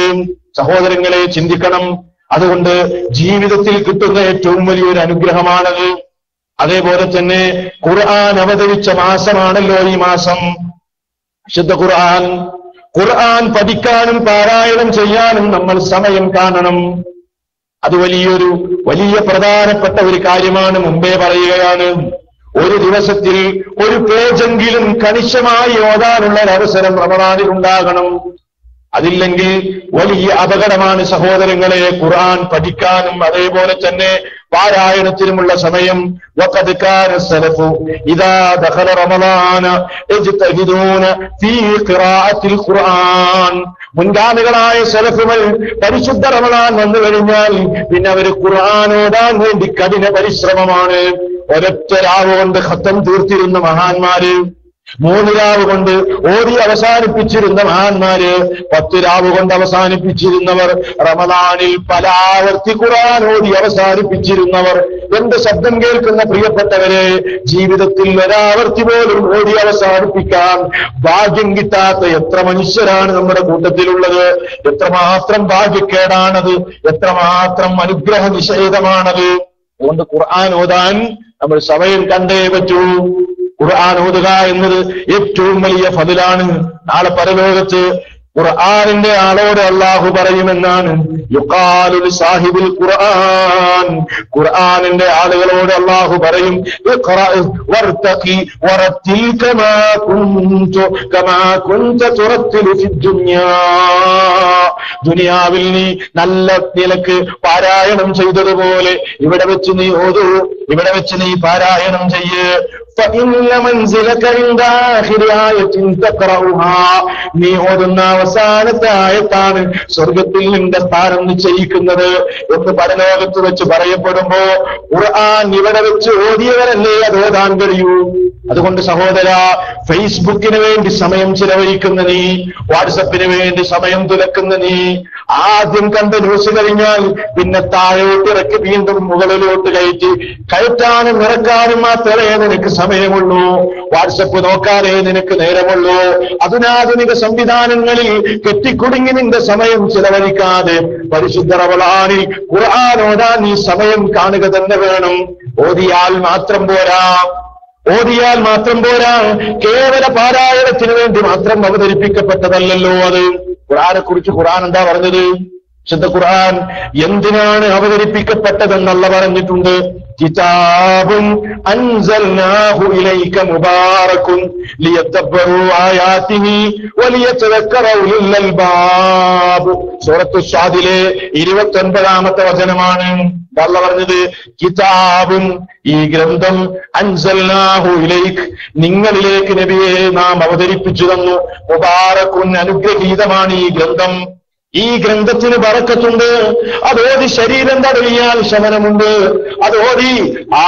Speaker 1: സഹോദരങ്ങളെ, ചിന്തിക്കണം. അതുകൊണ്ട് ജീവിതത്തിൽ കിട്ടുന്ന ഏറ്റവും വലിയൊരു അനുഗ്രഹമാണത്. അതേപോലെ തന്നെ ഖുർആൻ അവതരിച്ച മാസമാണല്ലോ ഈ മാസം. വിശുദ്ധ ഖുർആൻ പഠിക്കാനും പാരായണം ചെയ്യാനും നമ്മൾ സമയം കാണണം. അത് വലിയ പ്രധാനപ്പെട്ട ഒരു കാര്യമാണ്. മുമ്പേ പറയുകയാണ്, ഒരു ദിവസത്തിൽ ഒരു പേജെങ്കിലും കണിശമായി ഓതാനുള്ള ഒരവസരം റമദാനിൽ ഉണ്ടാകണം. അതില്ലെങ്കിൽ വലിയ അപകടമാണ് സഹോദരങ്ങളെ. ഖുർആൻ പഠിക്കാനും അതേപോലെ തന്നെ പാരായണത്തിനുമുള്ള സമയം. വഖദ് കാന സലഫു ഇദാ ദഖല റമളാന യജ്തഹിദൂന ഫീ ഖിറാഅത്തിൽ ഖുർആൻ. മുൻഗാമികളായ സലഫുകൾ പരിശുദ്ധ റമളാൻ വന്നു കഴിഞ്ഞാൽ പിന്നെ അവർ ഖുർആൻ ഓതാൻ വേണ്ടി കഠിന പരിശ്രമമാണ്. ഒരൊറ്റ രാവ് കൊണ്ട് ഖത്തം തീർത്തിരുന്ന മഹാന്മാര്, 3 രാവ് കൊണ്ട് ഓതി അവസാനിപ്പിച്ചിരുന്ന മഹാന്മാര്, 10 രാവ് കൊണ്ട് അവസാനിപ്പിച്ചിരുന്നവർ, റമദാനിൽ പല ആവർത്തി ഖുർആൻ ഓതി അവസാനിപ്പിച്ചിരുന്നവർ. എന്റെ ശബ്ദം കേൾക്കുന്ന പ്രിയപ്പെട്ടവരെ, ജീവിതത്തിൽ ഒരാവർത്തി പോലും ഓതി അവസാനിപ്പിക്കാൻ ഭാഗ്യം കിട്ടാത്ത എത്ര മനുഷ്യരാണ് നമ്മുടെ കൂട്ടത്തിലുള്ളത്. എത്രമാത്രം ഭാഗ്യക്കേടാണത്, എത്രമാത്രം അനുഗ്രഹ നിഷേധമാണത്. അതുകൊണ്ട് ഖുർആൻ ഓതാൻ നമ്മൾ സമയം കണ്ടേ പറ്റൂ. ഖുർആൻ ഓതുക എന്നത് ഏറ്റവും വലിയ ഫضലാണ്. നാളെ പരലോകത്ത് ഖുർആനിന്റെ ആളോട് അല്ലാഹു പറയുമെന്നാണ്. യുഖാലു ലിസാഹിബിൽ ഖുർആൻ, ഖുർആനിന്റെ ആളുകളോട് അല്ലാഹു പറയും, ഇഖ്റാ വർതഖി വറത്തിൽ കമാ കുൻത തുറത്തിലു ഫി ദുനിയാ. ദുനിയാവിൽ നീ നല്ല നിലക്ക് പാരായണം ചെയ്തതുപോലെ ഇവിടെ വെച്ച് നീ ഓതൂ, ഇവിടെ വെച്ച് നീ പാരായണം ചെയ്യ്. നീ ഓതുന്ന അവസാനത്തെ ആയത്താണ് സ്വർഗത്തിൽ നിന്റെ സ്ഥാനം നിശ്ചയിക്കുന്നത് എന്ന് പരലോകത്ത് വെച്ച് പറയപ്പെടുമ്പോ ഖുർആൻ ഇവിടെ വെച്ച് ഓതിയവരല്ലേ അത് ഓതാൻ കഴിയൂ. അതുകൊണ്ട് സഹോദര, ഫേസ്ബുക്കിന് വേണ്ടി സമയം ചിലവഴിക്കുന്ന നീ, വാട്സപ്പിന് വേണ്ടി സമയം തുലക്കുന്ന നീ, ആദ്യം കണ്ട ന്യൂസ് കഴിഞ്ഞാൽ പിന്നെ താഴോട്ട് ഇറക്കി വീണ്ടും മുകളിലോട്ട് കയറ്റാനും ഇറക്കാനും മാത്രമേ നിനക്ക് സമയമുള്ളൂ. വാട്സപ്പ് നോക്കാനേ നിനക്ക് നേരമുള്ളൂ. അധുനാധുനിക സംവിധാനങ്ങളിൽ കെട്ടിക്കുടുങ്ങി നിന്റെ സമയം ചിലവഴിക്കാതെ പരിശുദ്ധ റമളാനിൽ ഖുർആൻ ഓതാൻ നീ സമയം കാണുക തന്നെ വേണം. ഓതിയാൽ മാത്രം പോരാ. കേവല പാരായണത്തിന് വേണ്ടി മാത്രം അവതരിപ്പിക്കപ്പെട്ടതല്ലല്ലോ അത്. ഖുർആനെ കുറിച്ച് ഖുർആൻ എന്താ പറഞ്ഞത്? വിശുദ്ധ ഖുർആൻ എന്തിനാണ് അവതരിപ്പിക്കപ്പെട്ടതെന്നല്ല പറഞ്ഞിട്ടുണ്ട്. കിതാബുൻ അൻസൽനാഹു ഇലൈക മുബാറകുൻ ലിയദബ്ബറു ആയാതിഹി വലിയതദക്കറ ഉലുൽ അൽബാബ്. സൂറത്തു സ്വാദിലെ 29ാമത്തെ വചനമാണ് അല്ലാഹു പറഞ്ഞത്. കിതാബുൻ, ഈ ഗ്രന്ഥം, അൻസൽനാഹു ഇലൈക്, നിങ്ങളിലേക്ക് നബിയെ നാം അവതരിപ്പിച്ചു തന്നു. മുബാറകുൻ, അനുഗ്രഹീതമാണ് ഈ ഗ്രന്ഥം. ഈ ഗ്രന്ഥത്തിന് ബറക്കത്തുണ്ട്. അതോതി ശരീരം തടവിയാൽ ശമനമുണ്ട്. അതോതി ആ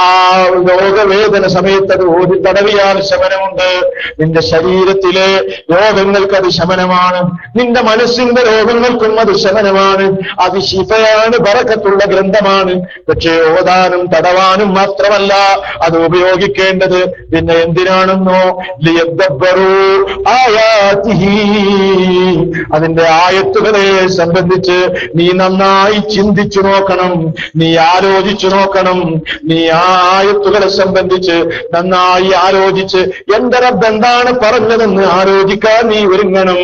Speaker 1: രോഗവേദന സമയത്ത് അത് ഓതി തടവിയാൽ ശമനമുണ്ട്. നിന്റെ ശരീരത്തിലെ രോഗങ്ങൾക്ക് അത് ശമനമാണ്. നിന്റെ മനസ്സിന്റെ രോഗങ്ങൾക്കും അത് ശമനമാണ്. അത് ശിഫയാണ്, ബറക്കത്തുള്ള ഗ്രന്ഥമാണ്. പക്ഷേ ഓതാനും തടവാനും മാത്രമല്ല അത് ഉപയോഗിക്കേണ്ടത്. പിന്നെ എന്തിനാണെന്നോ, ലിയദ്ദബ്ബറു ആയാതിഹി, അതിന്റെ ആയത്തുകളെ സംബന്ധിച്ച് നീ നന്നായി ചിന്തിച്ചു നോക്കണം, നീ ആലോചിച്ചു നോക്കണം. നീ ആ ആയത്തുകളെ സംബന്ധിച്ച് നന്നായി ആലോചിച്ച് എന്റെ റബ്ബ് എന്താണ് പറഞ്ഞതെന്ന് ആലോചിക്കാൻ നീ ഒരുങ്ങണം.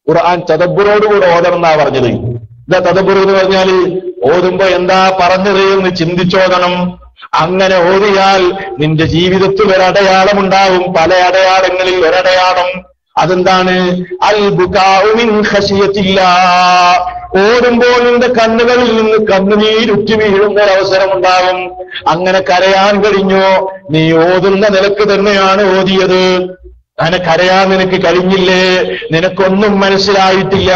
Speaker 1: ഖുർആൻ തദബ്ബുറോടുകൂടെ ഓതണം എന്നാ പറഞ്ഞത്. എന്താ തദബ്ബുർ എന്ന് പറഞ്ഞാല്? ഓതുമ്പോ എന്താ പറഞ്ഞത് എന്ന് ചിന്തിച്ചോതണം. അങ്ങനെ ഓതിയാൽ നിന്റെ ജീവിതത്തിൽ ഒരടയാളം ഉണ്ടാവും. പല അടയാളങ്ങളിൽ ഒരടയാളം. അതെന്താണ്? അൽ ബുകാഉ മിൻ ഖശിയത്തില്ലാ, ഓടുമ്പോൾ നിന്റെ കണ്ണുകളിൽ നിന്ന് കണ്ണുനീരുറ്റി വീഴുന്ന ഒരവസരമുണ്ടാകും. അങ്ങനെ കരയാൻ കഴിഞ്ഞോ? നീ ഓതുന്ന നിലക്ക് തന്നെയാണ് ഓതിയത്. അങ്ങനെ കരയാൻ നിനക്ക് കഴിഞ്ഞില്ലേ? നിനക്കൊന്നും മനസ്സിലായിട്ടില്ല.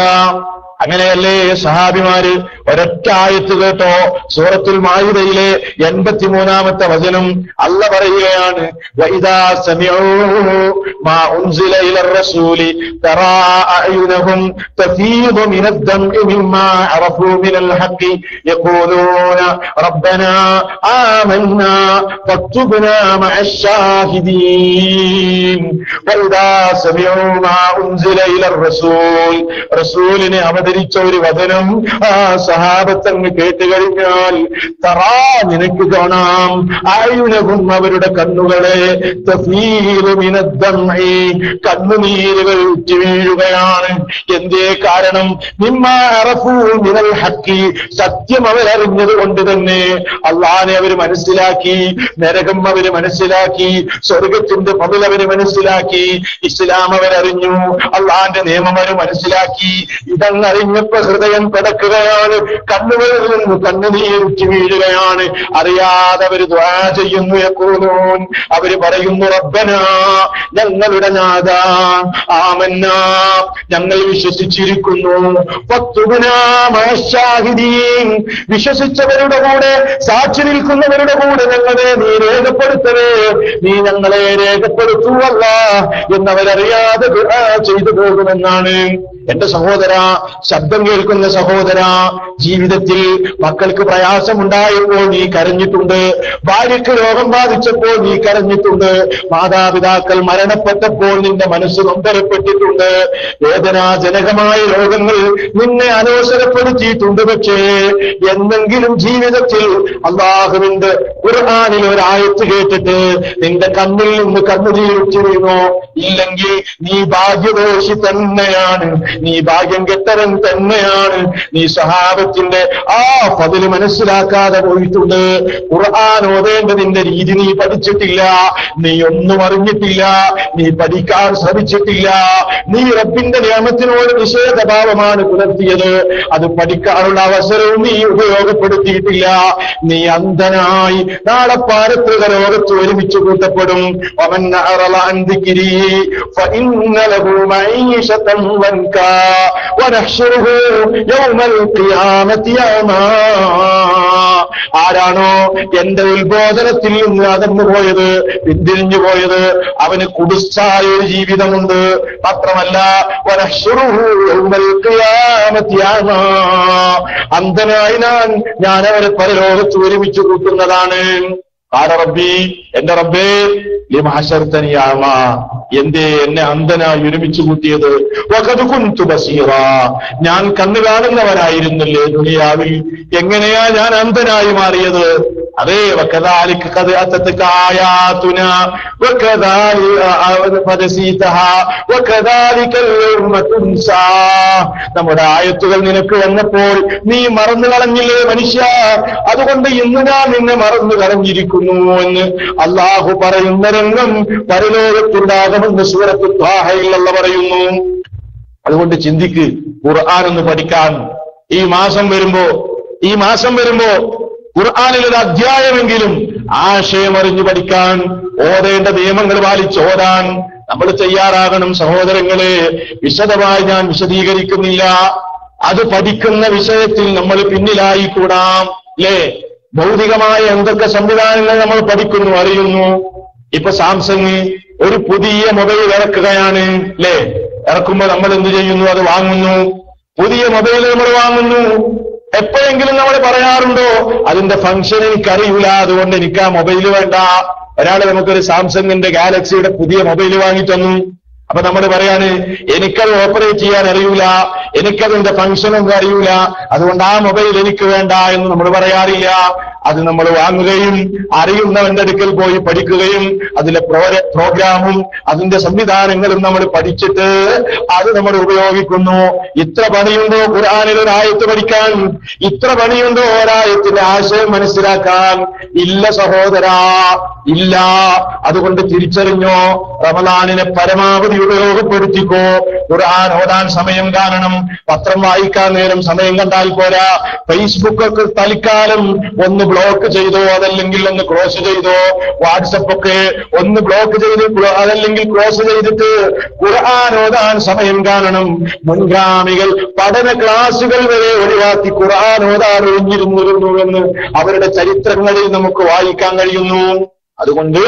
Speaker 1: അങ്ങനെയല്ലേ സഹാബിമാര് ഒരൊറ്റ ആയത്ത് കേട്ടോ? സൂറത്തുൽ മാഇദയിലെ 83-ാമത്തെ വചനം അല്ല പറയുകയാണ്, വഇദാ സമിഉ മാ ഉൻസില ഇലർ റസൂലി തറാ അഅ്യുനഹും തഫീദു മിനദ് ദംഇ മിമ്മാ അറഫൂ മിനൽ ഹഖ് യഖൂലൂന റബ്ബനാ ആമന്നാ ഫക്തുബ്നാ മഅശ് ശാഹിദീൻ. വഇദാ സമിഉ മാ ഉൻസില ഇലർ റസൂൽ, റസൂലിനെ അവതരിച്ച ഒരു വചനം ആ സഹാബത്തങ്ങ് കേട്ടുകഴിഞ്ഞാൽ തറാ നിനക്ക് കാണാം, അഅ്യുനഹും അവരുടെ കണ്ണുകളെ തഫീദു മിനദ് ദംഇ കണ്ണുനീരുകൾ ഉറ്റി വീഴുകയാണ്. എന്തേ കാരണം? മിമ്മാ അറഫൂ മിനൽ ഹഖ് സത്യം അവരറിഞ്ഞത് കൊണ്ട് തന്നെ. അല്ലാഹനെ അവർ മനസ്സിലാക്കി, നരകം അവര് മനസ്സിലാക്കി, സ്വർഗത്തിന്റെ ഫضل അവര് മനസ്സിലാക്കി, ഇസ്ലാം അവരറിഞ്ഞു, അല്ലാഹന്റെ നിയമം അവർ മനസ്സിലാക്കി. ഇതങ്ങറിഞ്ഞപ്പോ ഹൃദയം പിടക്കുകയാണ്, കണ്ണുകളിൽ നിന്ന് കണ്ണുനീരുറ്റി വീഴുകയാണ്. അറിയാതെ അവർ ദുആ ചെയ്യുന്നു. യഖൂലൂൻ അവര് പറയുന്നു, റബ്ബനാ ഞങ്ങളുടെ നാഥാ, ആമന്നാ ഞങ്ങൾ വിശ്വസിച്ചിരിക്കുന്നു, ഫക്തുബ്നാ മഅശ് ശാഹിദീൻ വിശ്വസിച്ചവരുടെ കൂടെ, സാക്ഷി നിൽക്കുന്നവരുടെ കൂടെ ഞങ്ങളെ നീ രേഖപ്പെടുത്തവേ, നീ ഞങ്ങളെ രേഖപ്പെടുത്തൂ അല്ലാഹ് എന്നവരറിയാതെ ദുആ ചെയ്തു പോകുമെന്നാണ്. എന്റെ സഹോദര, ശബ്ദം കേൾക്കുന്ന സഹോദര, ജീവിതത്തിൽ മക്കൾക്ക് പ്രയാസമുണ്ടായപ്പോൾ നീ കരഞ്ഞിട്ടുണ്ട്, ഭാര്യയ്ക്ക് രോഗം ബാധിച്ചപ്പോൾ നീ കരഞ്ഞിട്ടുണ്ട്, മാതാപിതാക്കൾ മരണപ്പെട്ടപ്പോൾ നിന്റെ മനസ്സ് നൊമ്പരപ്പെട്ടിട്ടുണ്ട്, വേദനാജനകമായ രോഗങ്ങൾ നിന്നെ അലോസരപ്പെടുത്തിയിട്ടുണ്ട്. പക്ഷേ എന്തെങ്കിലും ജീവിതത്തിൽ അല്ലാഹുവിന്റെ ഖുർആനിൽ ഒരായത്ത് കേട്ടിട്ട് നിന്റെ കണ്ണിൽ നിന്ന് കണ്ണുനീരുറ്റി വീണോ? ഇല്ലെങ്കിൽ നീ ഭാഗ്യദോഷി തന്നെയാണ്, നീ ഭാഗ്യം കെട്ടവൻ തന്നെയാണ്. നീ സ്വഹാബത്തിന്റെ ആ ഫضل മനസ്സിലാക്കാതെ പോയിട്ടുണ്ട്. ഖുർആൻ ഓതേണ്ടതിന്റെ രീതി നീ പഠിച്ചിട്ടില്ല, നീ ഒന്നും അറിഞ്ഞിട്ടില്ല, നീ പഠിക്കാൻ ശ്രമിച്ചിട്ടില്ല, നീ റബ്ബിന്റെ നിയമത്തിനോട് നിഷേധഭാവമാണ് പുലർത്തിയത്, അത് പഠിക്കാനുള്ള അവസരവും നീ ഉപയോഗപ്പെടുത്തിയിട്ടില്ല. നീ അന്ധനായി നാളെ പാരത്രിക ലോകത്ത് ഒരുമിച്ച് കൂട്ടപ്പെടും. വമൻ അഅറള അൻ ദിക്രി ഫഇന്ന ലഹു മഈശതൻ വൻകാ വനഹ്ശുറുഹു യൗമൽ ഖിയാമത്തി അമാ. ആരാണോ എന്റെ ഉത്ബോധനത്തിൽ നിന്ന് അകന്നു പോയത്, പിന്തിരിഞ്ഞു പോയത്, അവന് കുടുസായ ഒരു ജീവിതമുണ്ട്. മാത്രമല്ല വനഹ്ശുറുഹു യൗമൽ ഖിയാമത്തി അമാ, അന്ധനായി ഞാൻ അവരെ പരലോകത്ത് ഒരുമിച്ച് കൂട്ടുന്നതാണ്. ഖാല റബ്ബി, എന്റെ റബ്ബേ, ലിമ ഹശർതനി അഅമാ, എന്തേ എന്നെ അന്ധനായി ഒരുമിച്ച് കൂട്ടിയത്? വഖദ് കുൻതു ബസീറാ, ഞാൻ കണ്ണു കാണുന്നവനായിരുന്നില്ലേ ദുനിയാവിൽ, എങ്ങനെയാ ഞാൻ അന്ധനായി മാറിയത്? അതെ, വകദാലിക ഖദ് അതതക ആയാതുനാ വകദാലിക ഫദസീതഹാ വകദാലിക യൗമ തുൻസാ. നമ്മുടെ ആയത്തുകൾ നിനക്ക് വന്നപ്പോൾ നീ മറന്നു കളഞ്ഞില്ലേ മനുഷ്യ, അതുകൊണ്ട് ഇന്ന് ഞാൻ നിന്നെ മറന്നു കളഞ്ഞിരിക്കുന്നു എന്ന് അല്ലാഹു പറയുന്ന രംഗം പരലോകത്തുണ്ടാകുമെന്ന് സൂറത്ത് ത്വാഹയിൽ അല്ലാഹു പറയുന്നു. അതുകൊണ്ട് ചിന്തിക്ക്, ഖുർആൻ ഒന്ന് പഠിക്കാൻ ഈ മാസം വരുമ്പോ ഖുർആനിൽ ഒരു അധ്യായമെങ്കിലും ആശയം അറിഞ്ഞു പഠിക്കാൻ, ഓതേണ്ട നിയമങ്ങൾ പാലിച്ച് ഓതാൻ നമ്മൾ തയ്യാറാകണം സഹോദരങ്ങളെ. വിശദമായി ഞാൻ വിശദീകരിക്കുന്നില്ല. അത് പഠിക്കുന്ന വിഷയത്തിൽ നമ്മൾ പിന്നിലായിക്കൂടാം അല്ലേ? ഭൗതികമായ എന്തൊക്കെ സംവിധാനങ്ങൾ നമ്മൾ പഠിക്കുന്നു, അറിയുന്നു. ഇപ്പൊ സാംസങ് ഒരു പുതിയ മൊബൈൽ ഇറക്കുകയാണ് അല്ലേ? ഇറക്കുമ്പോൾ നമ്മൾ എന്ത് ചെയ്യുന്നു? അത് വാങ്ങുന്നു. പുതിയ മൊബൈൽ നമ്മൾ വാങ്ങുന്നു. എപ്പോഴെങ്കിലും നമ്മൾ പറയാറുണ്ടോ, അതിന്റെ ഫംഗ്ഷൻ എനിക്കറിയില്ല, അതുകൊണ്ട് എനിക്ക് ആ മൊബൈൽ വേണ്ട? ഒരാൾ നമുക്കൊരു സാംസങ്ങിന്റെ ഗാലക്സിയുടെ പുതിയ മൊബൈൽ വാങ്ങി തന്നു. അപ്പൊ നമ്മൾ പറയാണ്, എനിക്കത് ഓപ്പറേറ്റ് ചെയ്യാൻ അറിയൂല, എനിക്കതിന്റെ ഫംഗ്ഷൻ ഒന്നും അറിയൂല, അതുകൊണ്ട് ആ മൊബൈൽ എനിക്ക് വേണ്ട എന്ന് നമ്മൾ പറയാറില്ല. അത് നമ്മൾ വാങ്ങുകയും അറിയുന്നവന്റെ അടുക്കൽ പോയി പഠിക്കുകയും അതിലെ പ്രോഗ്രാമും അതിന്റെ സംവിധാനങ്ങളും നമ്മൾ പഠിച്ചിട്ട് അത് നമ്മൾ ഉപയോഗിക്കുന്നു. ഇത്ര പണിയുണ്ടോ ഖുർആനിൽ ഒരു ആയത്ത് പഠിക്കാൻ? ഇത്ര പണിയുണ്ടോ ഒരായത്തിന്റെ ആശയം മനസ്സിലാക്കാൻ? ഇല്ല സഹോദരാ, ഇല്ല. അതുകൊണ്ട് തിരിച്ചറിഞ്ഞോ, റമളാനിനെ പരമാവധി ഉപയോഗപ്പെടുത്തിക്കോ. ഖുർആൻ ഓതാൻ സമയം കാണണം, പത്രം വായിക്കാൻ നേരം സമയം കണ്ടാൽ പോരാ. ഫേസ്ബുക്കൊക്കെ തൽക്കാലം ഒന്ന് ബ്ലോക്ക് ചെയ്തോ, അതല്ലെങ്കിൽ ഒന്ന് ക്ലോസ് ചെയ്തോ. വാട്സപ്പൊക്കെ ഒന്ന് ബ്ലോക്ക് ചെയ്ത് അതല്ലെങ്കിൽ ക്ലോസ് ചെയ്തിട്ട് ഖുർആൻ ഓതാൻ സമയം കാണണം. മുൻഗാമികൾ പഠന ക്ലാസുകൾ വരെ ഒഴിവാക്കി ഖുർആൻ ഓതാൻ ഒഴിഞ്ഞിരുന്നിരുന്നുവെന്ന് അവരുടെ ചരിത്രങ്ങളിൽ നമുക്ക് വായിക്കാൻ കഴിയുന്നു. അതുകൊണ്ട്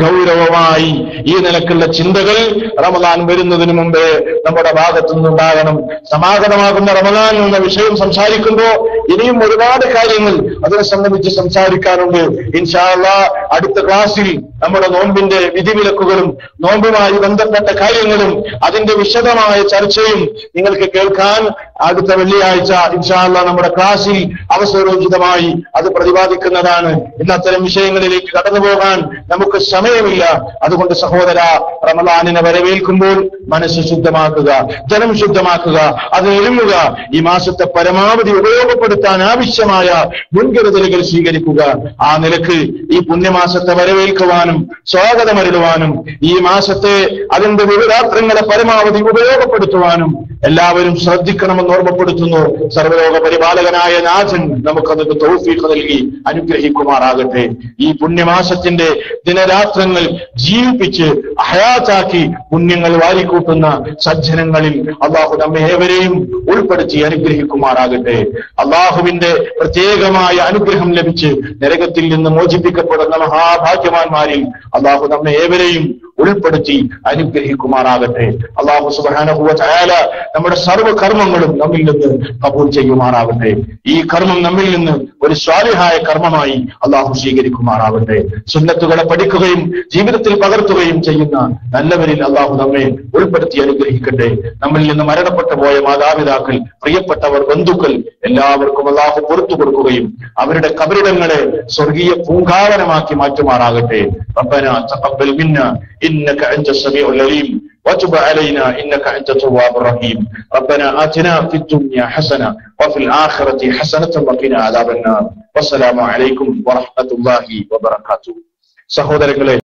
Speaker 1: ഗൗരവമായി ഈ നിലക്കുള്ള ചിന്തകൾ റമളാൻ വരുന്നതിന് മുമ്പേ നമ്മുടെ ഭാഗത്തുനിന്നുണ്ടാകണം. സമാഗതമാകുന്ന റമളാൻ എന്ന വിഷയം സംസാരിക്കുമ്പോൾ ഇനിയും ഒരുപാട് കാര്യങ്ങൾ അതിനെ സംബന്ധിച്ച് സംസാരിക്കാനുണ്ട്. ഇൻഷാ അല്ലാഹ് അടുത്ത ക്ലാസ്സിൽ നമ്മുടെ നോമ്പിന്റെ വിധിവിലക്കുകളും നോമ്പുമായി ബന്ധപ്പെട്ട കാര്യങ്ങളും അതിന്റെ വിശദമായ ചർച്ചയും നിങ്ങൾക്ക് കേൾക്കാൻ അടുത്ത വെള്ളിയാഴ്ച ഇൻഷാ അല്ലാഹ് നമ്മുടെ ക്ലാസ്സിൽ അവസരോചിതമായി അത് പ്രതിപാദിക്കുന്നതാണ്. ഇന്ന് അത്തരം വിഷയങ്ങളിലേക്ക് കടന്നുപോകാൻ നമുക്ക് സമയമില്ല. അതുകൊണ്ട് സഹോദര, റമളാനിനെ വരവേൽക്കുമ്പോൾ മനസ്സ് ശുദ്ധമാക്കുക, ജനം ശുദ്ധമാക്കുക, അത് ഒരുങ്ങുക. ഈ മാസത്തെ പരമാവധി ഉപയോഗപ്പെടുത്താൻ ആവശ്യമായ മുൻകരുതലുകൾ സ്വീകരിക്കുക. ആ നിലക്ക് ഈ പുണ്യമാസത്തെ വരവേൽക്കുവാനും സ്വാഗതമരുളുവാനും ഈ മാസത്തെ അതിന്റെ വിവരാത്രങ്ങളെ പരമാവധി ഉപയോഗപ്പെടുത്തുവാനും എല്ലാവരും ശ്രദ്ധിക്കണമെന്ന് ഓർമ്മപ്പെടുത്തുന്നു. സർവ്വലോക പരിപാലകനായ നാഥൻ നമുക്കതിന് തൗഫീഖ് നൽകി അനുഗ്രഹിക്കുമാറാകട്ടെ. ഈ പുണ്യമാസത്തിന്റെ ദിനരാത്രങ്ങൾ ജീവിപ്പിച്ച് ഹയാത്താക്കി പുണ്യങ്ങൾ വാരിക്കൂട്ടുന്ന സജ്ജനങ്ങളിൽ അള്ളാഹു നമ്മെ ഏവരെയും ഉൾപ്പെടുത്തി അനുഗ്രഹിക്കുമാറാകട്ടെ. അള്ളാഹുവിന്റെ പ്രത്യേകമായ അനുഗ്രഹം ലഭിച്ച് നരകത്തിൽ നിന്ന് മോചിപ്പിക്കപ്പെടുന്ന മഹാഭാഗ്യവാന്മാരിൽ അള്ളാഹു നമ്മെ ഏവരെയും ഉൾപ്പെടുത്തി അനുഗ്രഹിക്കുമാറാകട്ടെ. അള്ളാഹു സുബ്ഹാനഹു വ തആല നമ്മുടെ സർവ്വ കർമ്മങ്ങളും നമ്മിൽ നിന്ന് കബൂൽ ചെയ്യുമാറാകട്ടെ. ഈ കർമ്മം നമ്മിൽ നിന്ന് ഒരു സ്വാലിഹായ കർമ്മമായി അള്ളാഹു സ്വീകരിക്കുമാറാകട്ടെ. സുന്നത്തുകളെ പഠിക്കുകയും ജീവിതത്തിൽ പകർത്തുകയും ചെയ്യുന്ന നല്ലവരിൽ അള്ളാഹു നമ്മെ ഉൾപ്പെടുത്തി അനുഗ്രഹിക്കട്ടെ. നമ്മിൽ നിന്ന് മരണപ്പെട്ടു പോയ മാതാപിതാക്കൾ, പ്രിയപ്പെട്ടവർ, ബന്ധുക്കൾ എല്ലാവർക്കും അള്ളാഹു പുറത്തു കൊടുക്കുകയും അവരുടെ കബറിടങ്ങളെ സ്വർഗീയ പൂങ്കാവനമാക്കി മാറ്റുമാറാകട്ടെ. റബ്ബനാ തഖബ്ബൽ മിന്നാ إنك أنت السميع العليم وتب علينا إنك أنت التواب الرحيم ربنا آتنا في الدنيا حسنة وفي الآخرة حسنة وقنا عذاب النار والسلام عليكم ورحمة الله وبركاته. സഹോദരങ്ങളെ,